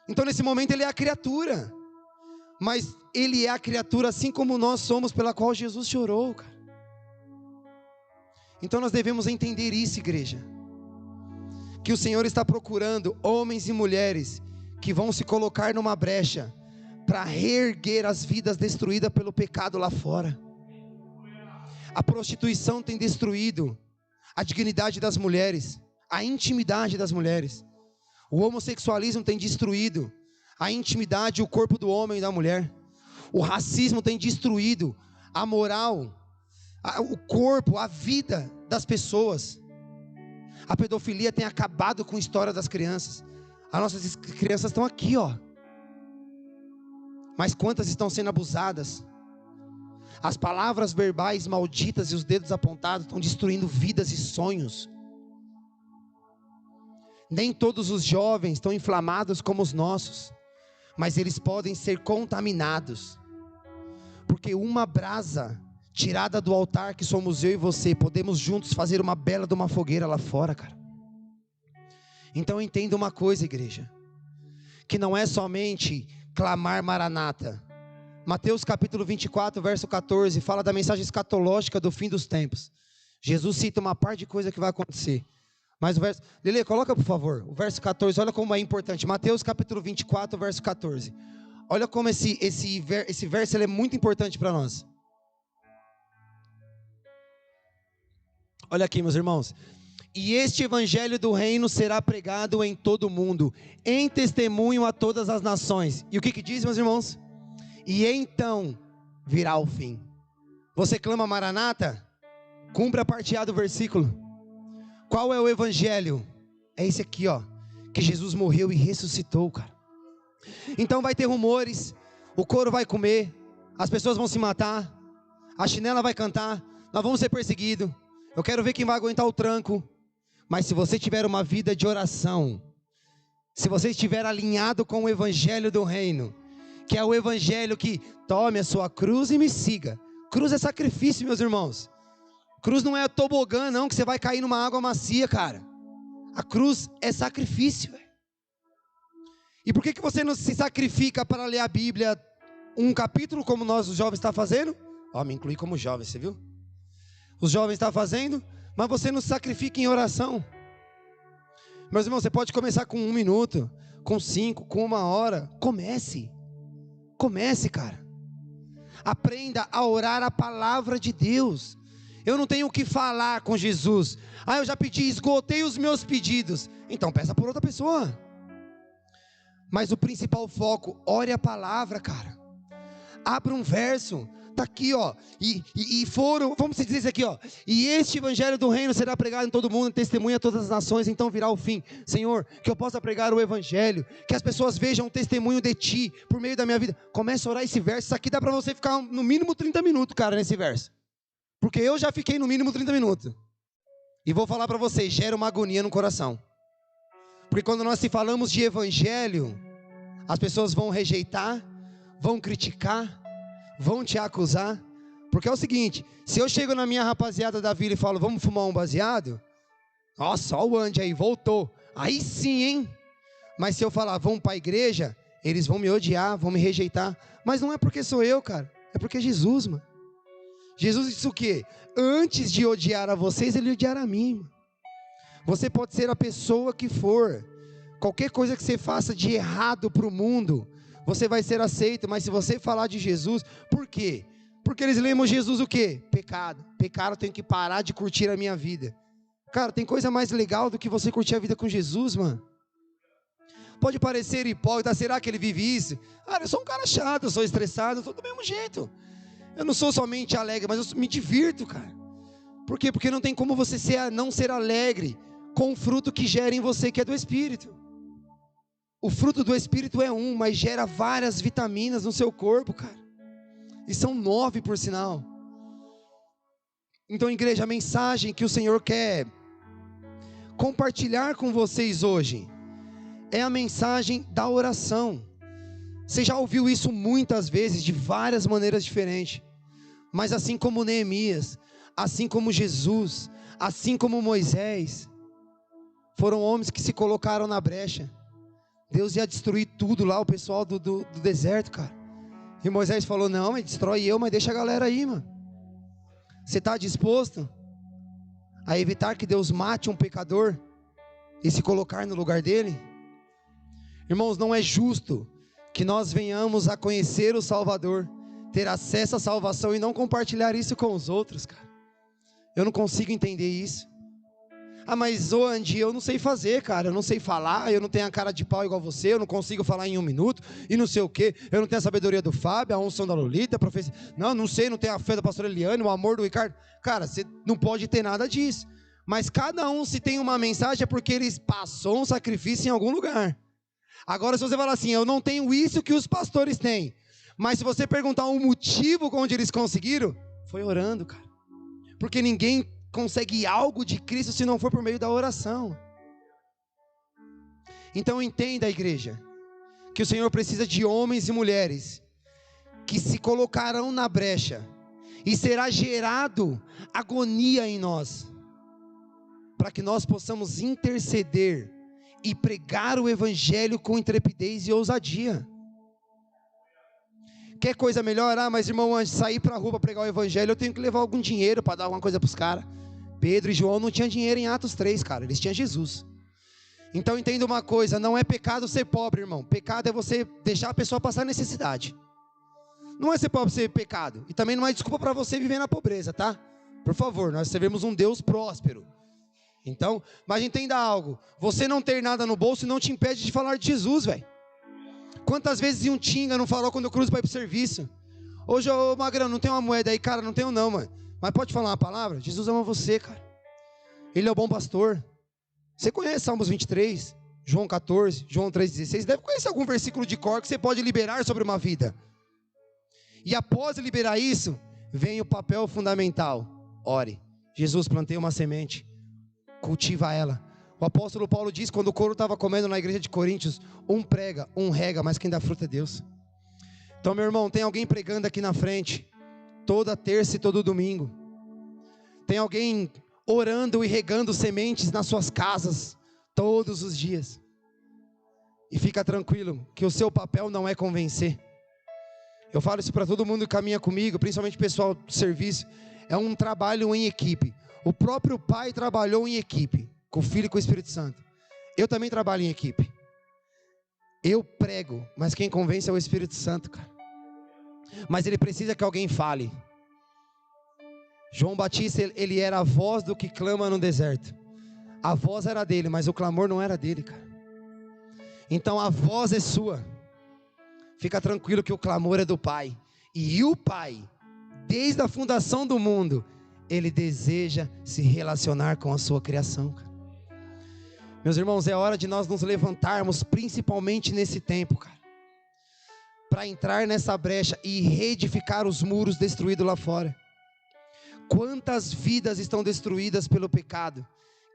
Então nesse momento ele é a criatura. Mas ele é a criatura assim como nós somos, pela qual Jesus chorou, cara. Então nós devemos entender isso, igreja. Que o Senhor está procurando homens e mulheres que vão se colocar numa brecha para reerguer as vidas destruídas pelo pecado lá fora. A prostituição tem destruído a dignidade das mulheres, a intimidade das mulheres. O homossexualismo tem destruído a intimidade e o corpo do homem e da mulher. O racismo tem destruído a moral, o corpo, a vida das pessoas. A pedofilia tem acabado com a história das crianças. As nossas crianças estão aqui, ó. mas quantas estão sendo abusadas? As palavras verbais malditas e os dedos apontados estão destruindo vidas e sonhos. Nem todos os jovens estão inflamados como os nossos, mas eles podem ser contaminados, porque uma brasa tirada do altar que somos eu e você, podemos juntos fazer uma bela de uma fogueira lá fora, cara. Então entenda uma coisa, igreja, que não é somente clamar Maranata. Mateus capítulo 24, verso 14, fala da mensagem escatológica do fim dos tempos. Jesus cita uma parte de coisa que vai acontecer. Mas o verso, Lele, coloca por favor, o verso 14, olha como é importante. Mateus capítulo 24, verso 14. Olha como esse verso ele é muito importante para nós. Olha aqui, meus irmãos. E este evangelho do reino será pregado em todo o mundo, em testemunho a todas as nações. E o que diz, meus irmãos? E então virá o fim. Você clama Maranata? Cumpra a parte A do versículo. Qual é o evangelho? É esse aqui, ó, que Jesus morreu e ressuscitou, cara. Então vai ter rumores, o couro vai comer, as pessoas vão se matar, a chinela vai cantar, nós vamos ser perseguidos. Eu quero ver quem vai aguentar o tranco. Mas se você tiver uma vida de oração, se você estiver alinhado com o evangelho do reino, que é o evangelho que tome a sua cruz e me siga. Cruz é sacrifício, meus irmãos. Cruz não é tobogã não, que você vai cair numa água macia, cara. A cruz é sacrifício. E por que você não se sacrifica para ler a Bíblia um capítulo, como nós os jovens estão fazendo? Ó, me incluí como jovem, você viu? Os jovens estão fazendo, mas você não se sacrifica em oração. Meus irmãos, você pode começar com 1 minuto, com 5, com 1 hora. Comece, cara. Aprenda a orar a palavra de Deus. Eu não tenho o que falar com Jesus. Eu já pedi, esgotei os meus pedidos. Então peça por outra pessoa. Mas o principal foco, ore a palavra, cara. Abra um verso. Está aqui, ó, e foram, vamos dizer isso aqui, ó, e este evangelho do reino será pregado em todo mundo, testemunha a todas as nações, então virá o fim. Senhor, que eu possa pregar o evangelho, que as pessoas vejam o testemunho de ti, por meio da minha vida. Comece a orar esse verso. Isso aqui dá para você ficar no mínimo 30 minutos, cara, nesse verso, porque eu já fiquei no mínimo 30 minutos, e vou falar para vocês, gera uma agonia no coração, porque quando nós se falamos de evangelho, as pessoas vão rejeitar, vão criticar, vão te acusar, porque é o seguinte, se eu chego na minha rapaziada da vila e falo, vamos fumar um baseado, nossa, ó o Andy aí, voltou, aí sim, hein, mas se eu falar, vamos para a igreja, eles vão me odiar, vão me rejeitar, mas não é porque sou eu, cara, é porque é Jesus, mano. Jesus disse o quê? Antes de odiar a vocês, ele odiará a mim, mano. Você pode ser a pessoa que for, qualquer coisa que você faça de errado para o mundo, você vai ser aceito, mas se você falar de Jesus, por quê? Porque eles lembram Jesus o quê? Pecado, eu tenho que parar de curtir a minha vida. Cara, tem coisa mais legal do que você curtir a vida com Jesus, mano. Pode parecer hipócrita, será que ele vive isso? Eu sou um cara chato, eu sou estressado, eu sou do mesmo jeito. Eu não sou somente alegre, mas eu me divirto, cara. Por quê? Porque não tem como você não ser alegre com o fruto que gera em você, que é do Espírito. O fruto do Espírito é um, mas gera várias vitaminas no seu corpo, cara. E são 9 por sinal. Então, igreja, a mensagem que o Senhor quer compartilhar com vocês hoje é a mensagem da oração. Você já ouviu isso muitas vezes, de várias maneiras diferentes. Mas assim como Neemias, assim como Jesus, assim como Moisés, foram homens que se colocaram na brecha. Deus ia destruir tudo lá, o pessoal do deserto, cara. E Moisés falou, não, mas destrói eu, mas deixa a galera aí, mano. Você está disposto a evitar que Deus mate um pecador e se colocar no lugar dele? Irmãos, não é justo que nós venhamos a conhecer o Salvador, ter acesso à salvação e não compartilhar isso com os outros, cara. Eu não consigo entender isso. Mas Andy, eu não sei fazer, cara, eu não sei falar, eu não tenho a cara de pau igual você, eu não consigo falar em 1 minuto, e não sei o que, eu não tenho a sabedoria do Fábio, a unção da Lolita, a profecia, não sei, não tenho a fé da pastora Eliane, o amor do Ricardo. Cara, você não pode ter nada disso, mas cada um, se tem uma mensagem, é porque eles passou um sacrifício em algum lugar. Agora, se você falar assim, eu não tenho isso que os pastores têm, Mas se você perguntar um motivo onde eles conseguiram, foi orando, cara. Porque ninguém consegue algo de Cristo se não for por meio da oração. Então entenda, igreja, que o Senhor precisa de homens e mulheres que se colocarão na brecha, e será gerado agonia em nós, para que nós possamos interceder e pregar o evangelho com intrepidez e ousadia. Quer coisa melhor? Mas irmão, antes de sair para a rua para pregar o evangelho, eu tenho que levar algum dinheiro para dar alguma coisa para os caras. Pedro e João não tinham dinheiro em Atos 3, cara, eles tinham Jesus. Então entenda uma coisa, não é pecado ser pobre, irmão. Pecado é você deixar a pessoa passar necessidade. Não é ser pobre ser pecado. E também não é desculpa para você viver na pobreza, tá? Por favor, nós servimos um Deus próspero. Então, mas entenda algo, você não ter nada no bolso não te impede de falar de Jesus, velho. Quantas vezes um tinga não falou quando eu cruzo para ir pro serviço? Hoje, ô Magrão, não tem uma moeda aí? Cara, não tenho não, mano. Mas pode falar uma palavra? Jesus ama você, cara. Ele é o bom pastor. Você conhece Salmos 23, João 14, João 3,16? Deve conhecer algum versículo de cor que você pode liberar sobre uma vida. E após liberar isso, vem o papel fundamental. Ore. Jesus, plantei uma semente, cultiva ela. O apóstolo Paulo diz, quando o couro estava comendo na igreja de Coríntios, um prega, um rega, mas quem dá fruta é Deus. Então, meu irmão, tem alguém pregando aqui na frente, toda terça e todo domingo. Tem alguém orando e regando sementes nas suas casas, todos os dias. E fica tranquilo, que o seu papel não é convencer. Eu falo isso para todo mundo que caminha comigo, principalmente o pessoal do serviço. É um trabalho em equipe. O próprio Pai trabalhou em equipe, com o Filho e com o Espírito Santo. Eu também trabalho em equipe. Eu prego, mas quem convence é o Espírito Santo, cara. Mas ele precisa que alguém fale. João Batista, ele era a voz do que clama no deserto. A voz era dele, mas o clamor não era dele, cara. Então a voz é sua. Fica tranquilo que o clamor é do Pai. E o Pai, desde a fundação do mundo, Ele deseja se relacionar com a sua criação. Meus irmãos, é hora de nós nos levantarmos, principalmente nesse tempo, cara, para entrar nessa brecha e reedificar os muros destruídos lá fora. Quantas vidas estão destruídas pelo pecado,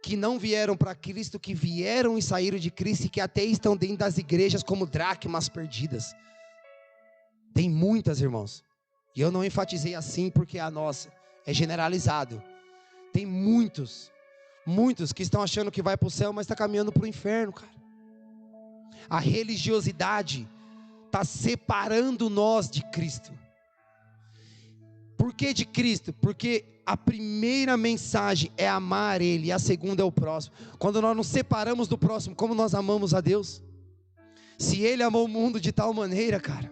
que não vieram para Cristo, que vieram e saíram de Cristo, e que até estão dentro das igrejas como dracmas perdidas. Tem muitas, irmãos, e eu não enfatizei assim porque é a nossa, é generalizado. Tem muitos que estão achando que vai para o céu, mas está caminhando para o inferno, cara. A religiosidade está separando nós de Cristo. Por que de Cristo? Porque a primeira mensagem é amar Ele, e a segunda é o próximo. Quando nós nos separamos do próximo, como nós amamos a Deus? Se Ele amou o mundo de tal maneira, cara,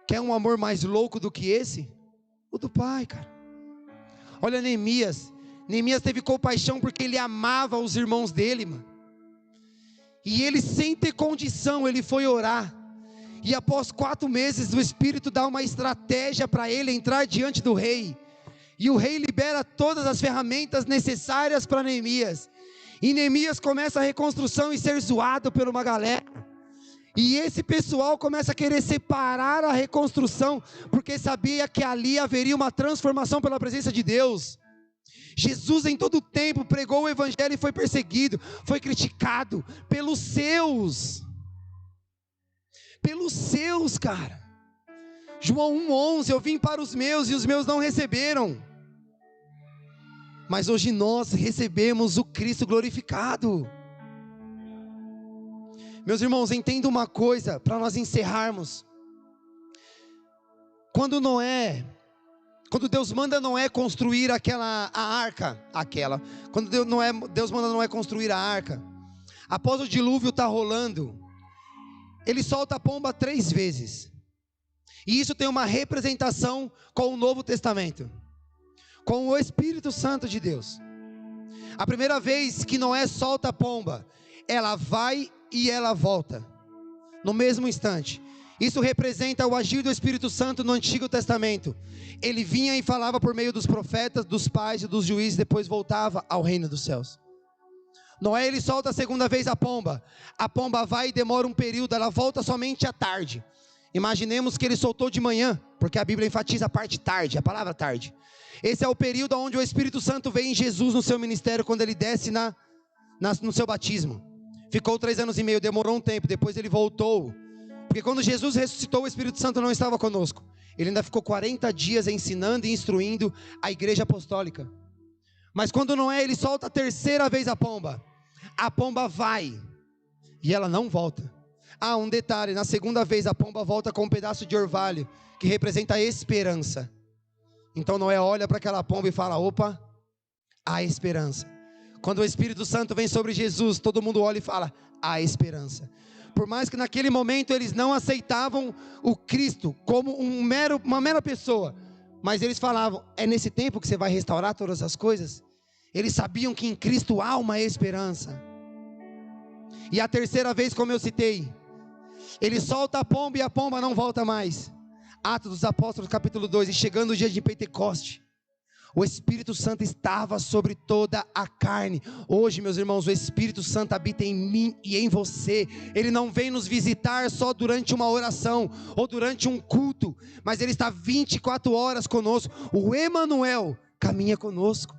quer um amor mais louco do que esse? O do Pai, cara. Olha Neemias. Neemias teve compaixão porque ele amava os irmãos dele, mano. E ele, sem ter condição, ele foi orar. E após 4 meses, o Espírito dá uma estratégia para ele entrar diante do rei. E o rei libera todas as ferramentas necessárias para Neemias. E Neemias começa a reconstrução e ser zoado por uma galera. E esse pessoal começa a querer separar a reconstrução, porque sabia que ali haveria uma transformação pela presença de Deus. Jesus em todo o tempo pregou o evangelho e foi perseguido, foi criticado pelos seus, cara. João 1,11, eu vim para os meus e os meus não receberam. Mas hoje nós recebemos o Cristo glorificado. Meus irmãos, entenda uma coisa, para nós encerrarmos. Quando Deus manda Noé construir a arca, quando Deus manda Noé construir a arca, após o dilúvio estar rolando, ele solta a pomba 3 vezes, e isso tem uma representação com o Novo Testamento, com o Espírito Santo de Deus. A primeira vez que Noé solta a pomba, ela vai e ela volta, no mesmo instante. Isso representa o agir do Espírito Santo no Antigo Testamento. Ele vinha e falava por meio dos profetas, dos pais e dos juízes, depois voltava ao reino dos céus. Noé, ele solta a segunda vez a pomba vai e demora um período, ela volta somente à tarde. Imaginemos que ele soltou de manhã, porque a Bíblia enfatiza a parte tarde, a palavra tarde. Esse é o período onde o Espírito Santo veio em Jesus no seu ministério, quando ele desce no seu batismo. Ficou 3 anos e meio, demorou um tempo, depois ele voltou. Porque quando Jesus ressuscitou, o Espírito Santo não estava conosco. Ele ainda ficou 40 dias ensinando e instruindo a igreja apostólica. Mas quando Noé, ele solta a terceira vez a pomba vai, e ela não volta. Um detalhe, na segunda vez a pomba volta com um pedaço de orvalho, que representa a esperança. Então Noé olha para aquela pomba e fala: opa, há esperança. Quando o Espírito Santo vem sobre Jesus, todo mundo olha e fala: há esperança. Por mais que naquele momento eles não aceitavam o Cristo como uma mera pessoa, mas eles falavam: é nesse tempo que você vai restaurar todas as coisas? Eles sabiam que em Cristo há uma esperança. E a terceira vez, como eu citei, ele solta a pomba e a pomba não volta mais. Atos dos Apóstolos capítulo 2, e chegando o dia de Pentecoste, o Espírito Santo estava sobre toda a carne. Hoje, meus irmãos, o Espírito Santo habita em mim e em você. Ele não vem nos visitar só durante uma oração ou durante um culto, mas Ele está 24 horas conosco. O Emanuel caminha conosco.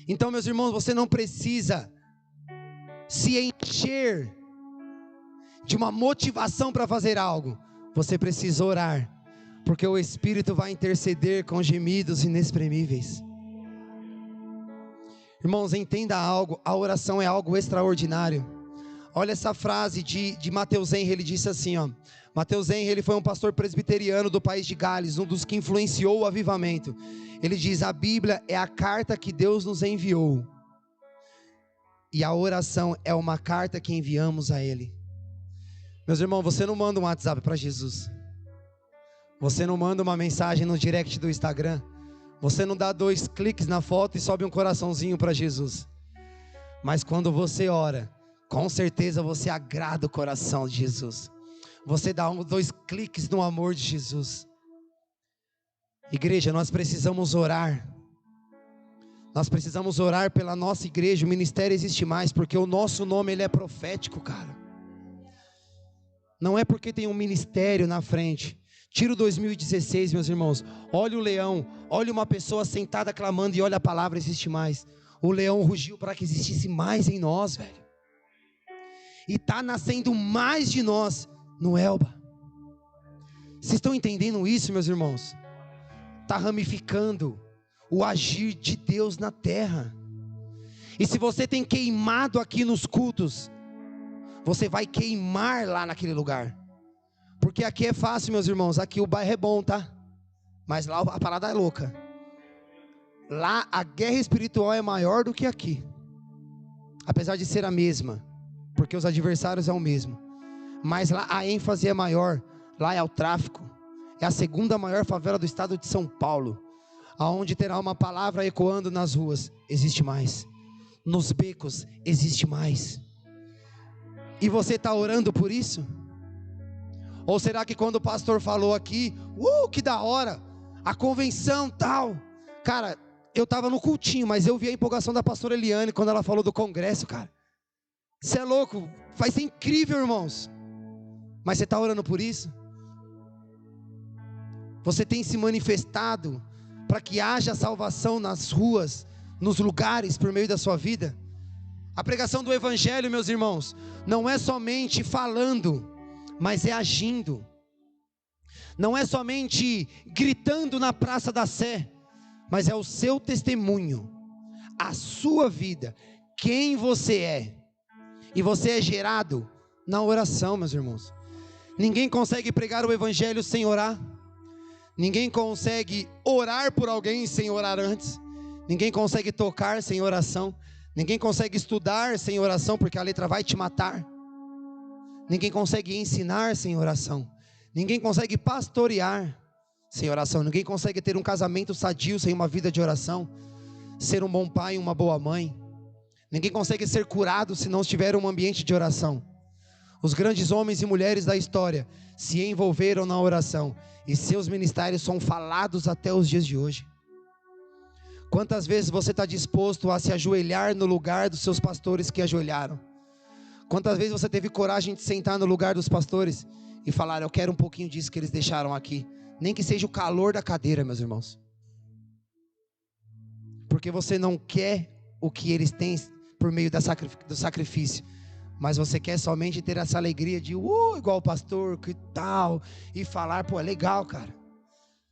Então, meus irmãos, você não precisa se encher de uma motivação para fazer algo. Você precisa orar, porque o Espírito vai interceder com gemidos inexprimíveis. Irmãos, entenda algo, a oração é algo extraordinário. Olha essa frase de Mateus Henry, ele disse assim, Mateus Henry, ele foi um pastor presbiteriano do país de Gales, um dos que influenciou o avivamento. Ele diz: a Bíblia é a carta que Deus nos enviou, e a oração é uma carta que enviamos a Ele. Meus irmãos, você não manda um WhatsApp para Jesus, você não manda uma mensagem no direct do Instagram, você não dá 2 cliques na foto e sobe um coraçãozinho para Jesus. Mas quando você ora, com certeza você agrada o coração de Jesus. Você dá 2 cliques no amor de Jesus. Igreja, nós precisamos orar. Nós precisamos orar pela nossa igreja. O ministério existe mais, porque o nosso nome ele é profético, cara. Não é porque tem um ministério na frente. Tira o 2016, meus irmãos. Olha o leão, olha uma pessoa sentada clamando e olha a palavra: existe mais. O leão rugiu para que existisse mais em nós, velho. E está nascendo mais de nós no Elba. Vocês estão entendendo isso, meus irmãos? Está ramificando o agir de Deus na terra. E se você tem queimado aqui nos cultos, você vai queimar lá naquele lugar. Porque aqui é fácil, meus irmãos. Aqui o bairro é bom, tá? Mas lá a parada é louca. Lá a guerra espiritual é maior do que aqui. Apesar de ser a mesma, porque os adversários é o mesmo. Mas lá a ênfase é maior. Lá é o tráfico. É a segunda maior favela do estado de São Paulo, aonde terá uma palavra ecoando nas ruas: existe mais. Nos becos existe mais. E você está orando por isso? Ou será que quando o pastor falou aqui, que da hora, a convenção tal, cara, eu estava no cultinho, mas eu vi a empolgação da pastora Eliane quando ela falou do congresso, cara. Você é louco, vai ser incrível, irmãos. Mas você está orando por isso? Você tem se manifestado para que haja salvação nas ruas, nos lugares, por meio da sua vida? A pregação do evangelho, meus irmãos, não é somente falando, mas é agindo. Não é somente gritando na Praça da Sé, mas é o seu testemunho, a sua vida, quem você é. E você é gerado na oração, meus irmãos. Ninguém consegue pregar o evangelho sem orar. Ninguém consegue orar por alguém sem orar antes. Ninguém consegue tocar sem oração. Ninguém consegue estudar sem oração, porque a letra vai te matar. Ninguém consegue ensinar sem oração. Ninguém consegue pastorear sem oração. Ninguém consegue ter um casamento sadio sem uma vida de oração. Ser um bom pai e uma boa mãe. Ninguém consegue ser curado se não estiver um ambiente de oração. Os grandes homens e mulheres da história se envolveram na oração, e seus ministérios são falados até os dias de hoje. Quantas vezes você está disposto a se ajoelhar no lugar dos seus pastores que ajoelharam? Quantas vezes você teve coragem de sentar no lugar dos pastores e falaram: eu quero um pouquinho disso que eles deixaram aqui. Nem que seja o calor da cadeira, meus irmãos. Porque você não quer o que eles têm por meio do sacrifício. Mas você quer somente ter essa alegria de, igual o pastor, que tal. E falar, pô, é legal, cara.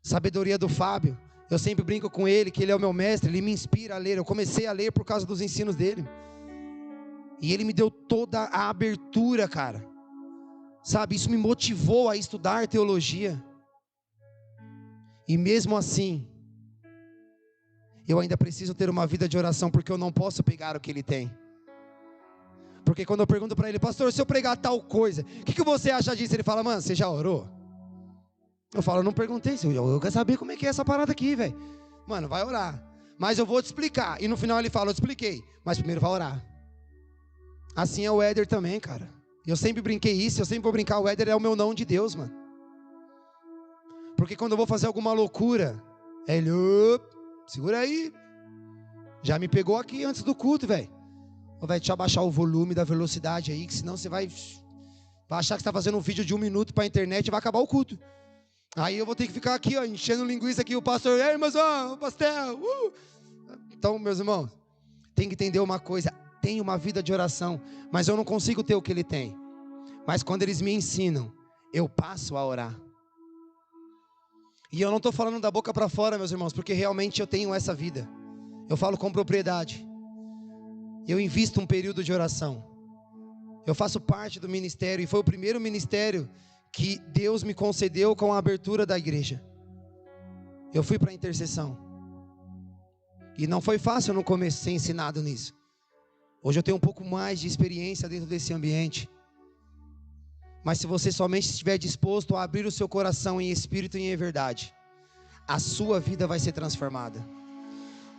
Sabedoria do Fábio. Eu sempre brinco com ele, que ele é o meu mestre, ele me inspira a ler. Eu comecei a ler por causa dos ensinos dele. E ele me deu toda a abertura, cara. Sabe, isso me motivou a estudar teologia. E mesmo assim, eu ainda preciso ter uma vida de oração, porque eu não posso pegar o que ele tem. Porque quando eu pergunto para ele: pastor, se eu pregar tal coisa, o que você acha disso? Ele fala: mano, você já orou? Eu falo: eu não perguntei, eu quero saber como é que é essa parada aqui, velho. Mano, vai orar, mas eu vou te explicar. E no final ele fala: eu te expliquei, mas primeiro vai orar. Assim é o Éder também, cara. Eu sempre brinquei isso, eu sempre vou brincar. O Éder é o meu não de Deus, mano. Porque quando eu vou fazer alguma loucura, ele, segura aí. Já me pegou aqui antes do culto, velho. Vai te abaixar o volume da velocidade aí, que senão você vai achar que está fazendo um vídeo de 1 minuto para a internet e vai acabar o culto. Aí eu vou ter que ficar aqui, ó, enchendo linguiça aqui, o pastor: ei, mas ó, pastel. Então, meus irmãos, tem que entender uma coisa: tem uma vida de oração, mas eu não consigo ter o que ele tem. Mas quando eles me ensinam, eu passo a orar. E eu não estou falando da boca para fora, meus irmãos, porque realmente eu tenho essa vida. Eu falo com propriedade. Eu invisto um período de oração. Eu faço parte do ministério, e foi o primeiro ministério que Deus me concedeu com a abertura da igreja. Eu fui para a intercessão. E não foi fácil no começo ser ensinado nisso. Hoje eu tenho um pouco mais de experiência dentro desse ambiente. Mas se você somente estiver disposto a abrir o seu coração em espírito e em verdade, a sua vida vai ser transformada.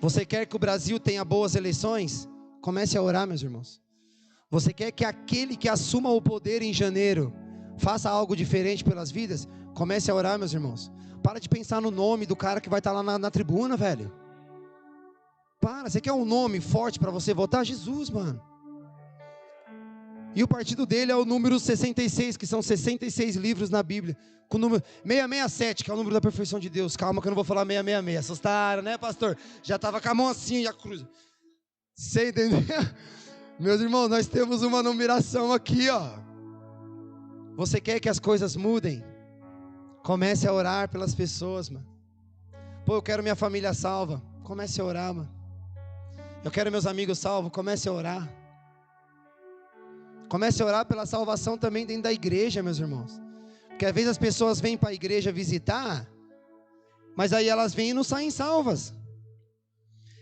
Você quer que o Brasil tenha boas eleições? Comece a orar, meus irmãos. Você quer que aquele que assuma o poder em janeiro faça algo diferente pelas vidas? Comece a orar, meus irmãos. Para de pensar no nome do cara que vai estar lá na tribuna, velho. Você quer um nome forte para você votar? Jesus, mano. E o partido dele é o número 66, que são 66 livros na Bíblia. Com o número 667, que é o número da perfeição de Deus. Calma que eu não vou falar 666. Assustaram, né, pastor? Já estava com a mão assim e a cruz. Você entendeu? Meus irmãos, nós temos uma numeração aqui, ó. Você quer que as coisas mudem? Comece a orar pelas pessoas, mano. Pô, eu quero minha família salva. Comece a orar, mano. Eu quero meus amigos salvos. Comece a orar. Comece a orar pela salvação também dentro da igreja, meus irmãos. Porque às vezes as pessoas vêm para a igreja visitar, mas aí elas vêm e não saem salvas.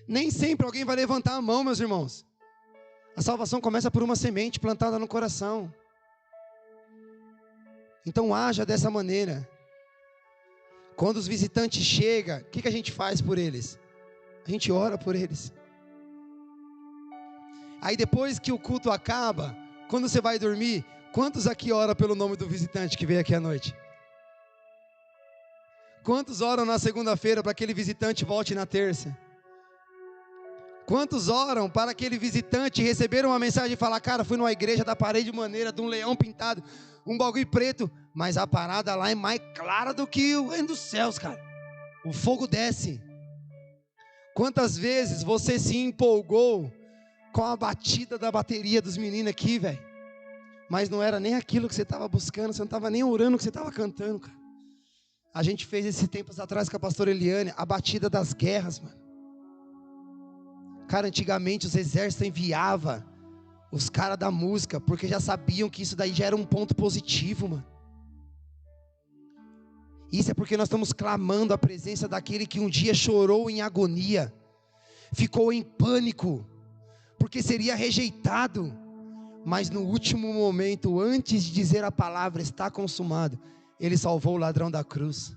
Nem sempre alguém vai levantar a mão, meus irmãos. A salvação começa por uma semente plantada no coração. Então haja dessa maneira. Quando os visitantes chegam, o que a gente faz por eles? A gente ora por eles. Aí depois que o culto acaba, quando você vai dormir, quantos aqui oram pelo nome do visitante que veio aqui à noite? Quantos oram na segunda-feira para que aquele visitante volte na terça? Quantos oram para aquele visitante receber uma mensagem e falar: cara, fui numa igreja da parede maneira, de um leão pintado, um bagulho preto, mas a parada lá é mais clara do que o reino dos céus, cara. O fogo desce. Quantas vezes você se empolgou com a batida da bateria dos meninos aqui, velho? Mas não era nem aquilo que você estava buscando, você não estava nem orando o que você estava cantando, cara. A gente fez esses tempos atrás com a pastora Eliane, a batida das guerras, mano. Cara, antigamente os exércitos enviavam os caras da música, porque já sabiam que isso daí já era um ponto positivo, mano. Isso é porque nós estamos clamando a presença daquele que um dia chorou em agonia, ficou em pânico, porque seria rejeitado, mas no último momento, antes de dizer a palavra está consumado, ele salvou o ladrão da cruz.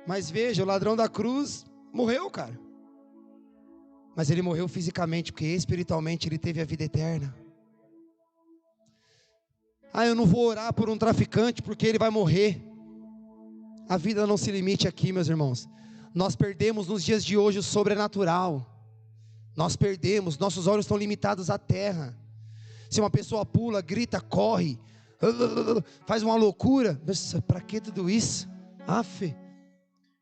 Mas veja, o ladrão da cruz morreu, cara. Mas ele morreu fisicamente, porque espiritualmente ele teve a vida eterna. Eu não vou orar por um traficante porque ele vai morrer. A vida não se limite aqui, meus irmãos. Nós perdemos nos dias de hoje o sobrenatural. Nós perdemos, nossos olhos estão limitados à terra. Se uma pessoa pula, grita, corre, faz uma loucura. Para que tudo isso? Afe.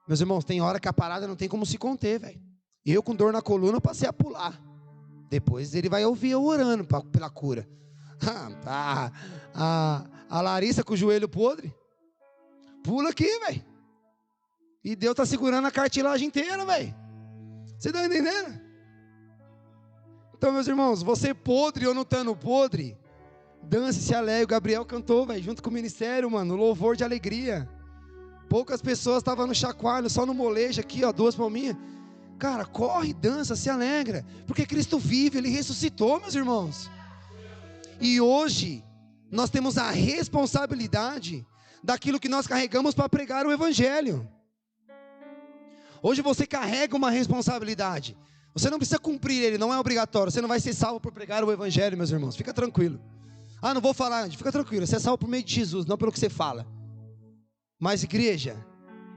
Meus irmãos, tem hora que a parada não tem como se conter, velho. Eu com dor na coluna passei a pular. Depois ele vai ouvir eu orando pela cura. A Larissa com o joelho podre, pula aqui, velho. E Deus está segurando a cartilagem inteira, velho. Você está entendendo? Então, meus irmãos, você podre ou não estando podre, dance, se alegre. O Gabriel cantou, velho, junto com o ministério, mano, louvor de alegria. Poucas pessoas estavam no chacoalho, só no molejo aqui, ó, 2 palminhas. Cara, corre, dança, se alegra, porque Cristo vive, Ele ressuscitou, meus irmãos. E hoje, nós temos a responsabilidade daquilo que nós carregamos para pregar o Evangelho. Hoje você carrega uma responsabilidade. Você não precisa cumprir ele, não é obrigatório. Você não vai ser salvo por pregar o Evangelho, meus irmãos. Fica tranquilo. Não vou falar, fica tranquilo. Você é salvo por meio de Jesus, não pelo que você fala. Mas igreja,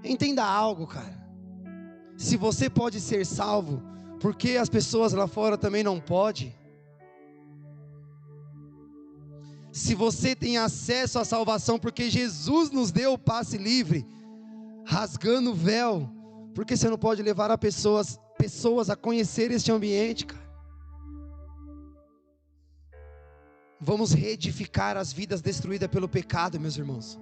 entenda algo, cara. Se você pode ser salvo, por que as pessoas lá fora também não podem? Se você tem acesso à salvação, porque Jesus nos deu o passe livre, rasgando o véu, por que você não pode levar a pessoas a conhecer este ambiente, cara? Vamos reedificar as vidas destruídas pelo pecado, meus irmãos.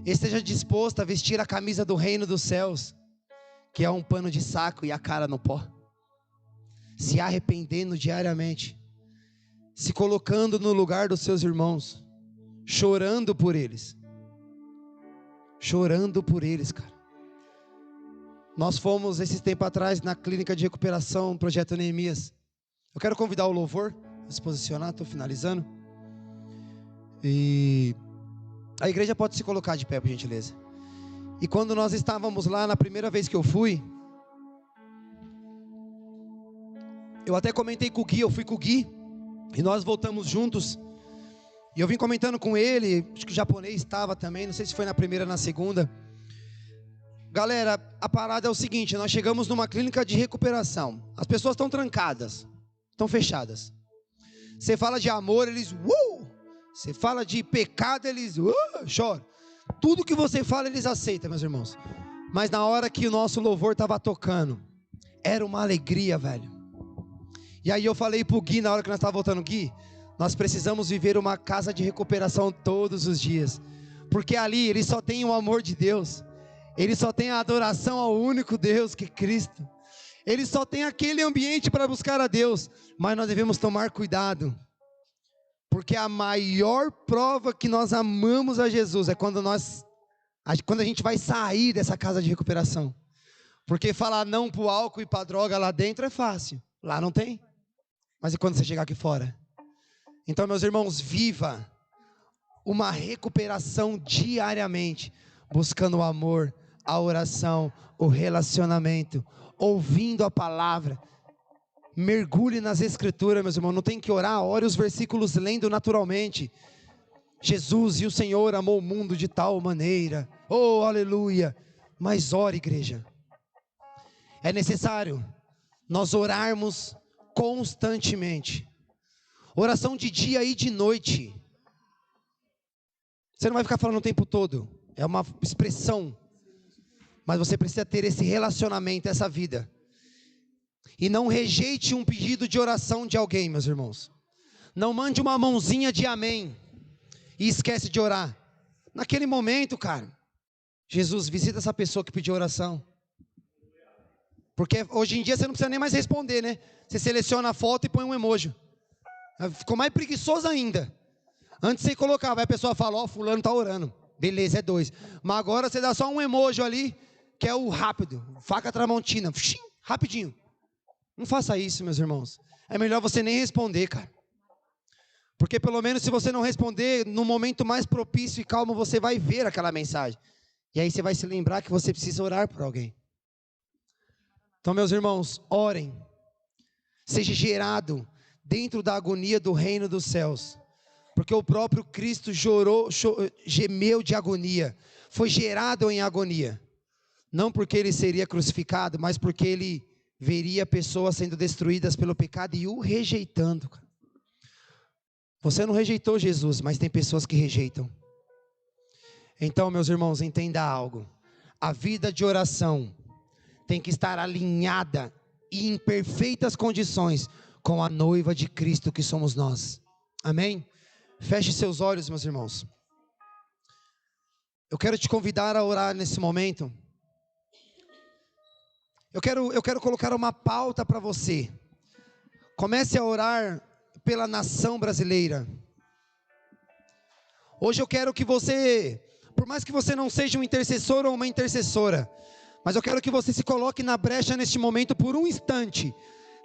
Esteja disposto a vestir a camisa do reino dos céus, que é um pano de saco e a cara no pó, se arrependendo diariamente, se colocando no lugar dos seus irmãos, chorando por eles, cara. Nós fomos esses tempos atrás na clínica de recuperação, projeto Neemias. Eu quero convidar o louvor a se posicionar, estou finalizando. E a igreja pode se colocar de pé, por gentileza. E quando nós estávamos lá, na primeira vez que eu fui, eu até comentei com o Gui, eu fui com o Gui, e nós voltamos juntos. E eu vim comentando com ele, acho que o japonês estava também, não sei se foi na primeira ou na segunda. Galera, a parada é o seguinte, nós chegamos numa clínica de recuperação. As pessoas estão trancadas, estão fechadas. Você fala de amor, eles Você fala de pecado, eles choram. Tudo que você fala, eles aceitam, meus irmãos. Mas na hora que o nosso louvor estava tocando, era uma alegria, velho. E aí eu falei pro Gui, na hora que nós estávamos voltando, Gui, nós precisamos viver uma casa de recuperação todos os dias. Porque ali, eles só têm o amor de Deus. Ele só tem a adoração ao único Deus que é Cristo. Ele só tem aquele ambiente para buscar a Deus. Mas nós devemos tomar cuidado, porque a maior prova que nós amamos a Jesus é quando a gente vai sair dessa casa de recuperação. Porque falar não para o álcool e para a droga lá dentro é fácil, lá não tem. Mas e quando você chegar aqui fora? Então, meus irmãos, viva uma recuperação diariamente, buscando o amor, a oração, o relacionamento, ouvindo a palavra. Mergulhe nas escrituras, meus irmãos. Não tem que orar, ore os versículos lendo naturalmente. Jesus e o Senhor amou o mundo de tal maneira, oh aleluia. Mas ore, igreja, é necessário nós orarmos constantemente, oração de dia e de noite. Você não vai ficar falando o tempo todo, é uma expressão, mas você precisa ter esse relacionamento, essa vida. E não rejeite um pedido de oração de alguém, meus irmãos. Não mande uma mãozinha de amém e esquece de orar. Naquele momento, cara, Jesus, visita essa pessoa que pediu oração. Porque hoje em dia você não precisa nem mais responder, né? Você seleciona a foto e põe um emoji. Ficou mais preguiçoso ainda. Antes você colocava, aí a pessoa fala, ó, fulano está orando. Beleza, é 2. Mas agora você dá só um emoji ali, que é o rápido. Faca tramontina, rapidinho. Não faça isso, meus irmãos. É melhor você nem responder, cara. Porque pelo menos se você não responder, no momento mais propício e calmo, você vai ver aquela mensagem. E aí você vai se lembrar que você precisa orar por alguém. Então, meus irmãos, orem. Seja gerado dentro da agonia do reino dos céus. Porque o próprio Cristo gemeu de agonia. Foi gerado em agonia. Não porque ele seria crucificado, mas porque ele veria pessoas sendo destruídas pelo pecado e o rejeitando. Você não rejeitou Jesus, mas tem pessoas que rejeitam. Então, meus irmãos, entenda algo. A vida de oração tem que estar alinhada e em perfeitas condições com a noiva de Cristo que somos nós. Amém? Feche seus olhos, meus irmãos. Eu quero te convidar a orar nesse momento. Eu quero colocar uma pauta para você. Comece a orar pela nação brasileira. Hoje eu quero que você, por mais que você não seja um intercessor ou uma intercessora, mas eu quero que você se coloque na brecha neste momento por um instante.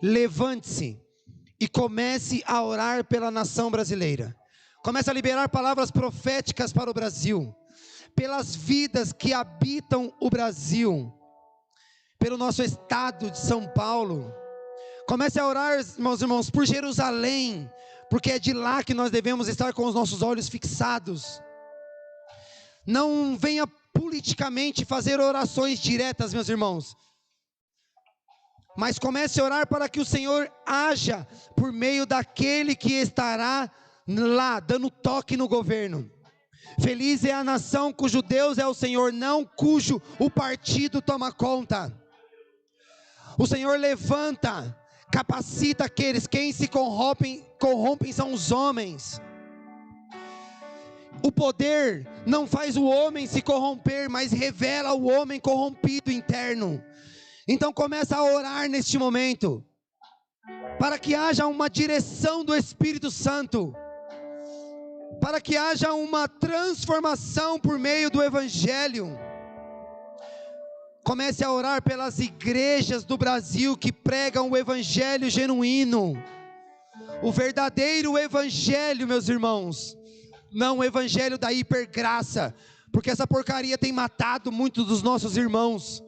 Levante-se e comece a orar pela nação brasileira. Comece a liberar palavras proféticas para o Brasil, pelas vidas que habitam o Brasil, pelo nosso estado de São Paulo. Comece a orar, meus irmãos, por Jerusalém, porque é de lá que nós devemos estar com os nossos olhos fixados. Não venha politicamente fazer orações diretas, meus irmãos, mas comece a orar para que o Senhor haja por meio daquele que estará lá, dando toque no governo. Feliz é a nação cujo Deus é o Senhor, não cujo o partido toma conta. O Senhor levanta, capacita aqueles, quem se corrompem são os homens. O poder não faz o homem se corromper, mas revela o homem corrompido interno. Então começa a orar neste momento, para que haja uma direção do Espírito Santo, para que haja uma transformação por meio do Evangelho. Comece a orar pelas igrejas do Brasil que pregam o Evangelho genuíno, o verdadeiro Evangelho, meus irmãos, não o Evangelho da hipergraça, porque essa porcaria tem matado muitos dos nossos irmãos.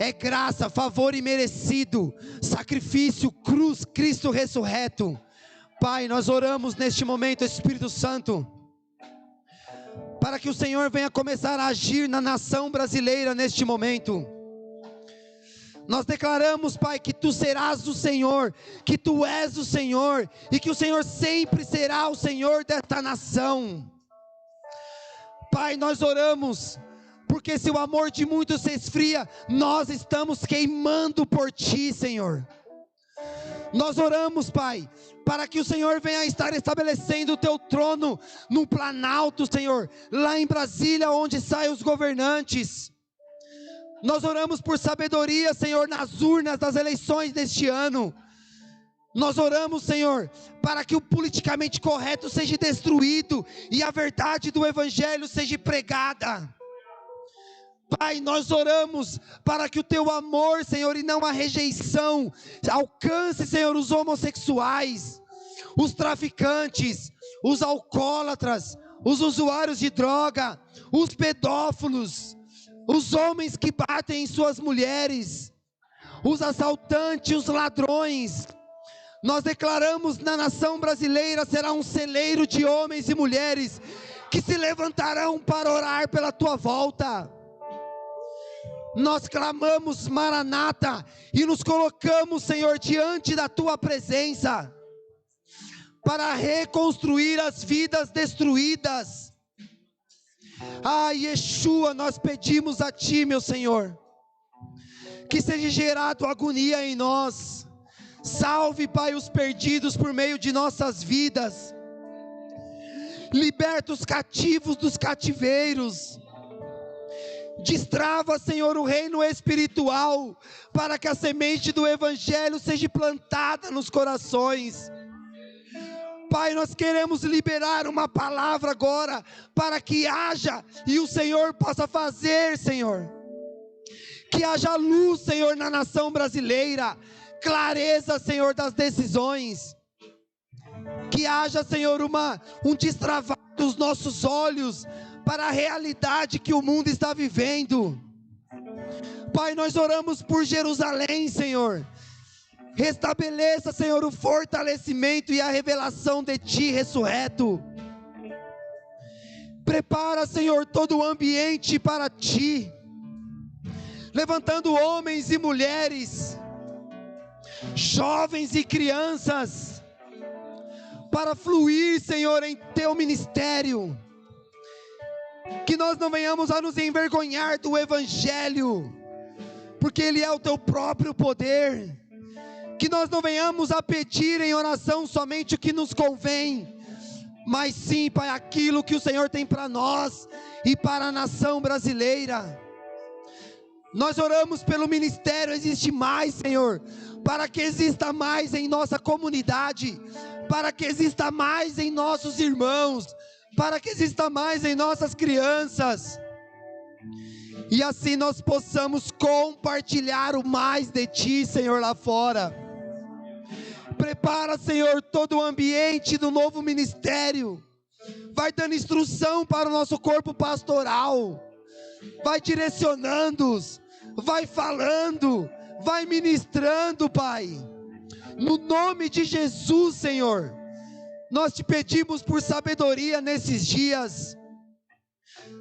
É graça, favor imerecido, sacrifício, cruz, Cristo ressurreto. Pai, nós oramos neste momento, Espírito Santo, para que o Senhor venha começar a agir na nação brasileira neste momento. Nós declaramos, Pai, que Tu serás o Senhor, que Tu és o Senhor, e que o Senhor sempre será o Senhor desta nação. Pai, nós oramos, porque se o amor de muitos se esfria, nós estamos queimando por Ti, Senhor. Nós oramos, Pai, para que o Senhor venha estar estabelecendo o Teu trono no Planalto, Senhor, lá em Brasília, onde saem os governantes. Nós oramos por sabedoria, Senhor, nas urnas das eleições deste ano. Nós oramos, Senhor, para que o politicamente correto seja destruído e a verdade do Evangelho seja pregada. Pai, nós oramos para que o Teu amor, Senhor, e não a rejeição, alcance, Senhor, os homossexuais, os traficantes, os alcoólatras, os usuários de droga, os pedófilos, os homens que batem em suas mulheres, os assaltantes, os ladrões. Nós declaramos na nação brasileira será um celeiro de homens e mulheres que se levantarão para orar pela Tua volta. Nós clamamos Maranata e nos colocamos, Senhor, diante da Tua presença para reconstruir as vidas destruídas. Yeshua, nós pedimos a Ti, meu Senhor, que seja gerado agonia em nós. Salve, Pai, os perdidos por meio de nossas vidas. Liberta os cativos dos cativeiros. Destrava, Senhor, o reino espiritual, para que a semente do Evangelho seja plantada nos corações. Pai, nós queremos liberar uma palavra agora, para que haja, e o Senhor possa fazer, Senhor. Que haja luz, Senhor, na nação brasileira, clareza, Senhor, das decisões. Que haja, Senhor, um destravar dos nossos olhos, para a realidade que o mundo está vivendo. Pai, nós oramos por Jerusalém, Senhor. Restabeleça, Senhor, o fortalecimento e a revelação de Ti ressurreto. Prepara, Senhor, todo o ambiente para Ti, levantando homens e mulheres, jovens e crianças, para fluir, Senhor, em teu ministério. Que nós não venhamos a nos envergonhar do Evangelho, porque ele é o teu próprio poder. Que nós não venhamos a pedir em oração somente o que nos convém, mas sim, Pai, aquilo que o Senhor tem para nós e para a nação brasileira. Nós oramos pelo ministério Existe Mais, Senhor, para que exista mais em nossa comunidade, para que exista mais em nossos irmãos, para que exista mais em nossas crianças, e assim nós possamos compartilhar o mais de Ti, Senhor, lá fora. Prepara, Senhor, todo o ambiente do novo ministério, vai dando instrução para o nosso corpo pastoral, vai direcionando-os, vai falando, vai ministrando, Pai, no nome de Jesus, Senhor. Nós te pedimos por sabedoria nesses dias,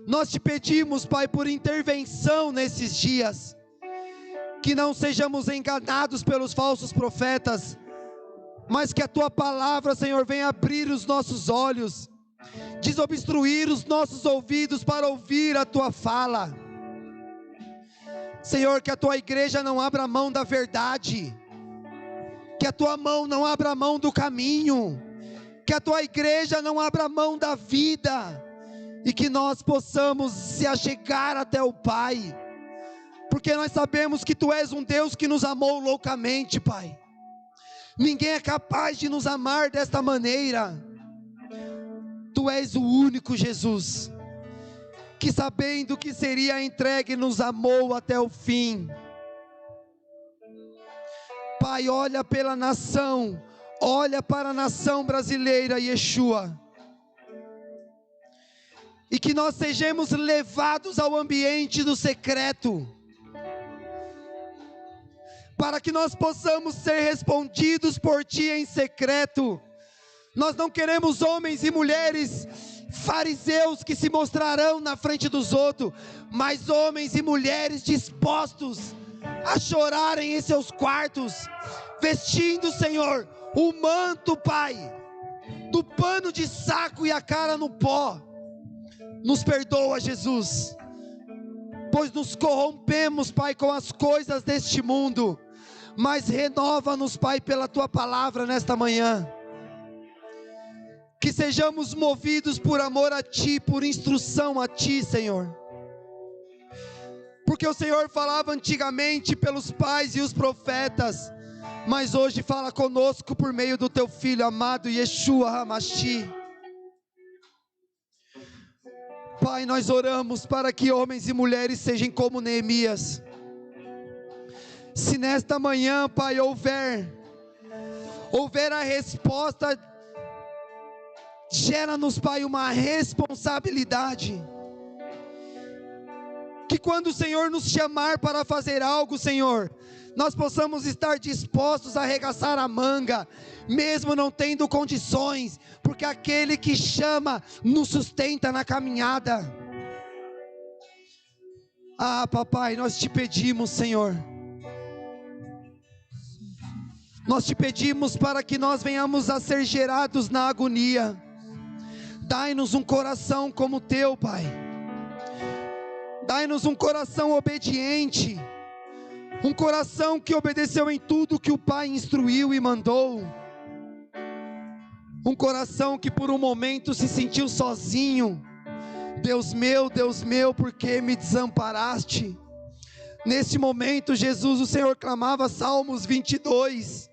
nós te pedimos, Pai, por intervenção nesses dias, que não sejamos enganados pelos falsos profetas, mas que a Tua palavra, Senhor, venha abrir os nossos olhos, desobstruir os nossos ouvidos para ouvir a Tua fala. Senhor, que a Tua igreja não abra mão da verdade, que a Tua mão não abra mão do caminho, que a Tua igreja não abra mão da vida, e que nós possamos se achegar até o Pai, porque nós sabemos que Tu és um Deus que nos amou loucamente, Pai. Ninguém é capaz de nos amar desta maneira. Tu és o único Jesus, que sabendo que seria entregue, nos amou até o fim. Pai, olha pela nação, olha para a nação brasileira, Yeshua, e que nós sejamos levados ao ambiente do secreto, para que nós possamos ser respondidos por Ti em secreto. Nós não queremos homens e mulheres fariseus que se mostrarão na frente dos outros, mas homens e mulheres dispostos a chorarem em seus quartos, vestindo, Senhor, o manto, Pai, do pano de saco e a cara no pó. Nos perdoa, Jesus, pois nos corrompemos, Pai, com as coisas deste mundo, mas renova-nos, Pai, pela Tua palavra nesta manhã, que sejamos movidos por amor a Ti, por instrução a Ti, Senhor, porque o Senhor falava antigamente pelos pais e os profetas, mas hoje fala conosco por meio do Teu Filho amado, Yeshua HaMashiach. Pai, nós oramos para que homens e mulheres sejam como Neemias. Se nesta manhã, Pai, houver a resposta, gera-nos, Pai, uma responsabilidade, que quando o Senhor nos chamar para fazer algo, Senhor, nós possamos estar dispostos a arregaçar a manga, mesmo não tendo condições, porque aquele que chama nos sustenta na caminhada. Ah, papai, nós te pedimos, Senhor, nós te pedimos para que nós venhamos a ser gerados na agonia. Dai-nos um coração como o Teu, Pai. Dai-nos um coração obediente, um coração que obedeceu em tudo que o Pai instruiu e mandou, um coração que por um momento se sentiu sozinho. Deus meu, por que me desamparaste? Nesse momento, Jesus, o Senhor clamava Salmos 22,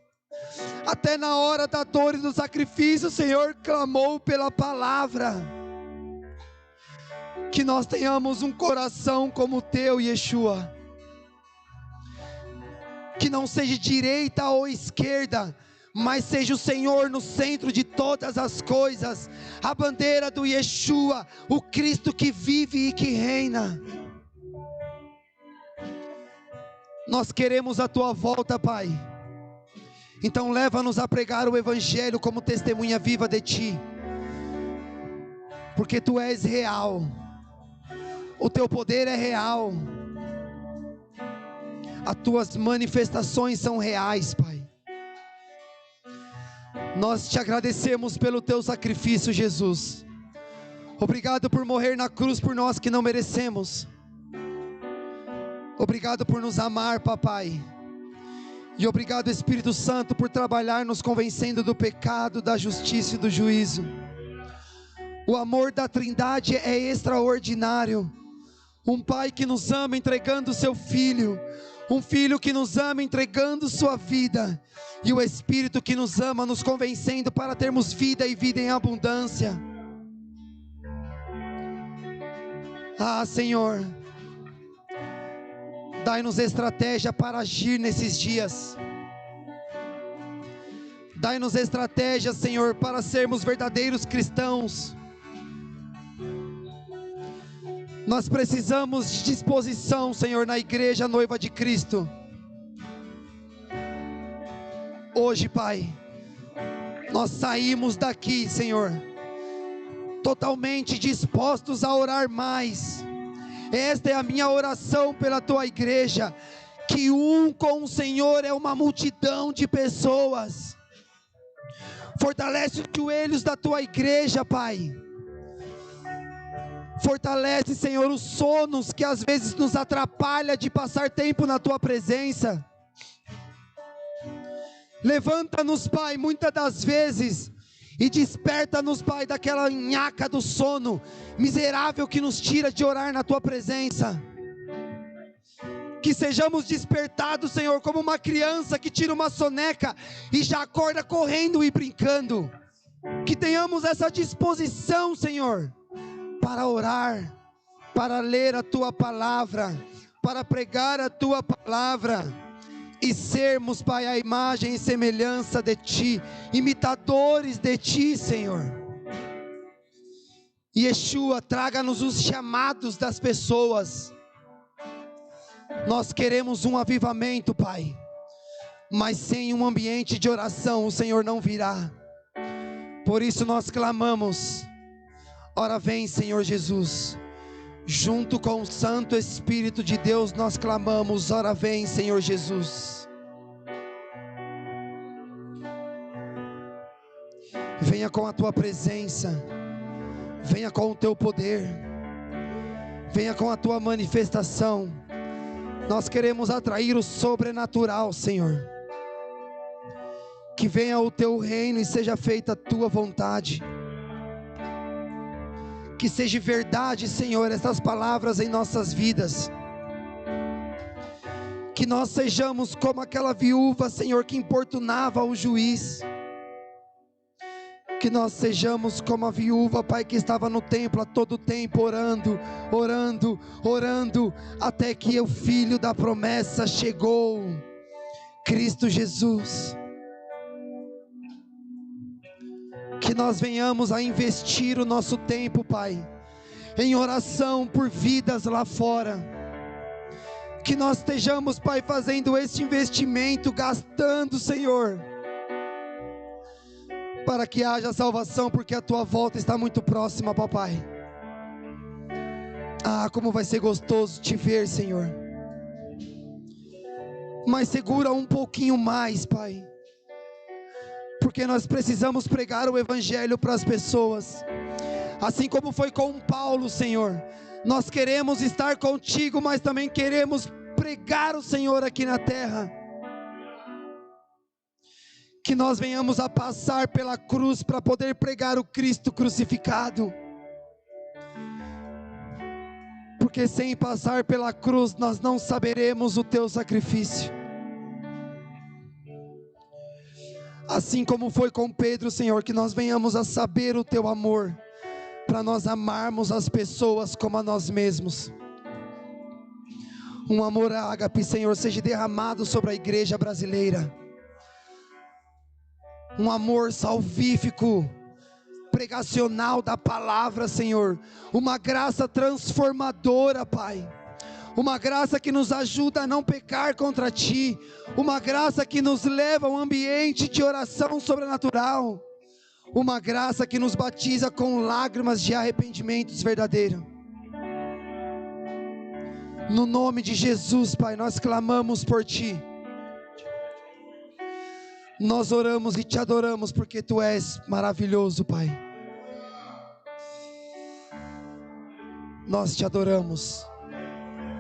até na hora da dor e do sacrifício, o Senhor clamou pela palavra. Que nós tenhamos um coração como o Teu, Yeshua, que não seja direita ou esquerda, mas seja o Senhor no centro de todas as coisas, a bandeira do Yeshua, o Cristo que vive e que reina. Nós queremos a Tua volta, Pai, então leva-nos a pregar o Evangelho como testemunha viva de Ti, porque Tu és real, o Teu poder é real, as Tuas manifestações são reais, Pai. Nós te agradecemos pelo teu sacrifício, Jesus. Obrigado por morrer na cruz por nós que não merecemos. Obrigado por nos amar, papai. E obrigado, Espírito Santo, por trabalhar nos convencendo do pecado, da justiça e do juízo. O amor da Trindade é extraordinário. Um pai que nos ama entregando seu filho, um filho que nos ama entregando sua vida, e o Espírito que nos ama nos convencendo para termos vida e vida em abundância. Ah, Senhor, dai-nos estratégia para agir nesses dias. Dai-nos estratégia, Senhor, para sermos verdadeiros cristãos. Nós precisamos de disposição, Senhor, na igreja noiva de Cristo. Hoje, Pai, nós saímos daqui, Senhor, totalmente dispostos a orar mais. Esta é a minha oração pela tua igreja, que com o Senhor é uma multidão de pessoas. Fortalece os joelhos da tua igreja, Pai. Fortalece, Senhor, os sonos que às vezes nos atrapalha de passar tempo na tua presença. Levanta-nos, Pai, muitas das vezes, e desperta-nos, Pai, daquela nhaca do sono miserável que nos tira de orar na tua presença. Que sejamos despertados, Senhor, como uma criança que tira uma soneca e já acorda correndo e brincando. Que tenhamos essa disposição, Senhor, para orar, para ler a tua palavra, para pregar a tua palavra, e sermos, Pai, a imagem e semelhança de ti, imitadores de ti, Senhor. Yeshua, traga-nos os chamados das pessoas. Nós queremos um avivamento, Pai, mas sem um ambiente de oração o Senhor não virá. Por isso nós clamamos: ora vem, Senhor Jesus. Junto com o Santo Espírito de Deus nós clamamos: ora vem, Senhor Jesus. Venha com a tua presença, venha com o teu poder, venha com a tua manifestação. Nós queremos atrair o sobrenatural, Senhor. Que venha o teu reino e seja feita a tua vontade. Que seja verdade, Senhor, essas palavras em nossas vidas. Que nós sejamos como aquela viúva, Senhor, que importunava o juiz. Que nós sejamos como a viúva, Pai, que estava no templo a todo tempo orando, orando, orando, até que o Filho da promessa chegou, Cristo Jesus. Que nós venhamos a investir o nosso tempo, Pai, em oração por vidas lá fora. Que nós estejamos, Pai, fazendo este investimento, gastando, Senhor, para que haja salvação, porque a tua volta está muito próxima, papai. Ah, como vai ser gostoso te ver, Senhor. Mas segura um pouquinho mais, Pai, porque nós precisamos pregar o evangelho para as pessoas, assim como foi com Paulo, Senhor. Nós queremos estar contigo, mas também queremos pregar o Senhor aqui na terra. Que nós venhamos a passar pela cruz para poder pregar o Cristo crucificado, porque sem passar pela cruz nós não saberemos o teu sacrifício. Assim como foi com Pedro, Senhor, que nós venhamos a saber o teu amor, para nós amarmos as pessoas como a nós mesmos. Um amor ágape, Senhor, seja derramado sobre a igreja brasileira. Um amor salvífico, pregacional da palavra, Senhor. Uma graça transformadora, Pai. Uma graça que nos ajuda a não pecar contra Ti. Uma graça que nos leva a um ambiente de oração sobrenatural. Uma graça que nos batiza com lágrimas de arrependimentos verdadeiros. No nome de Jesus, Pai, nós clamamos por Ti. Nós oramos e te adoramos porque tu és maravilhoso, Pai. Nós te adoramos.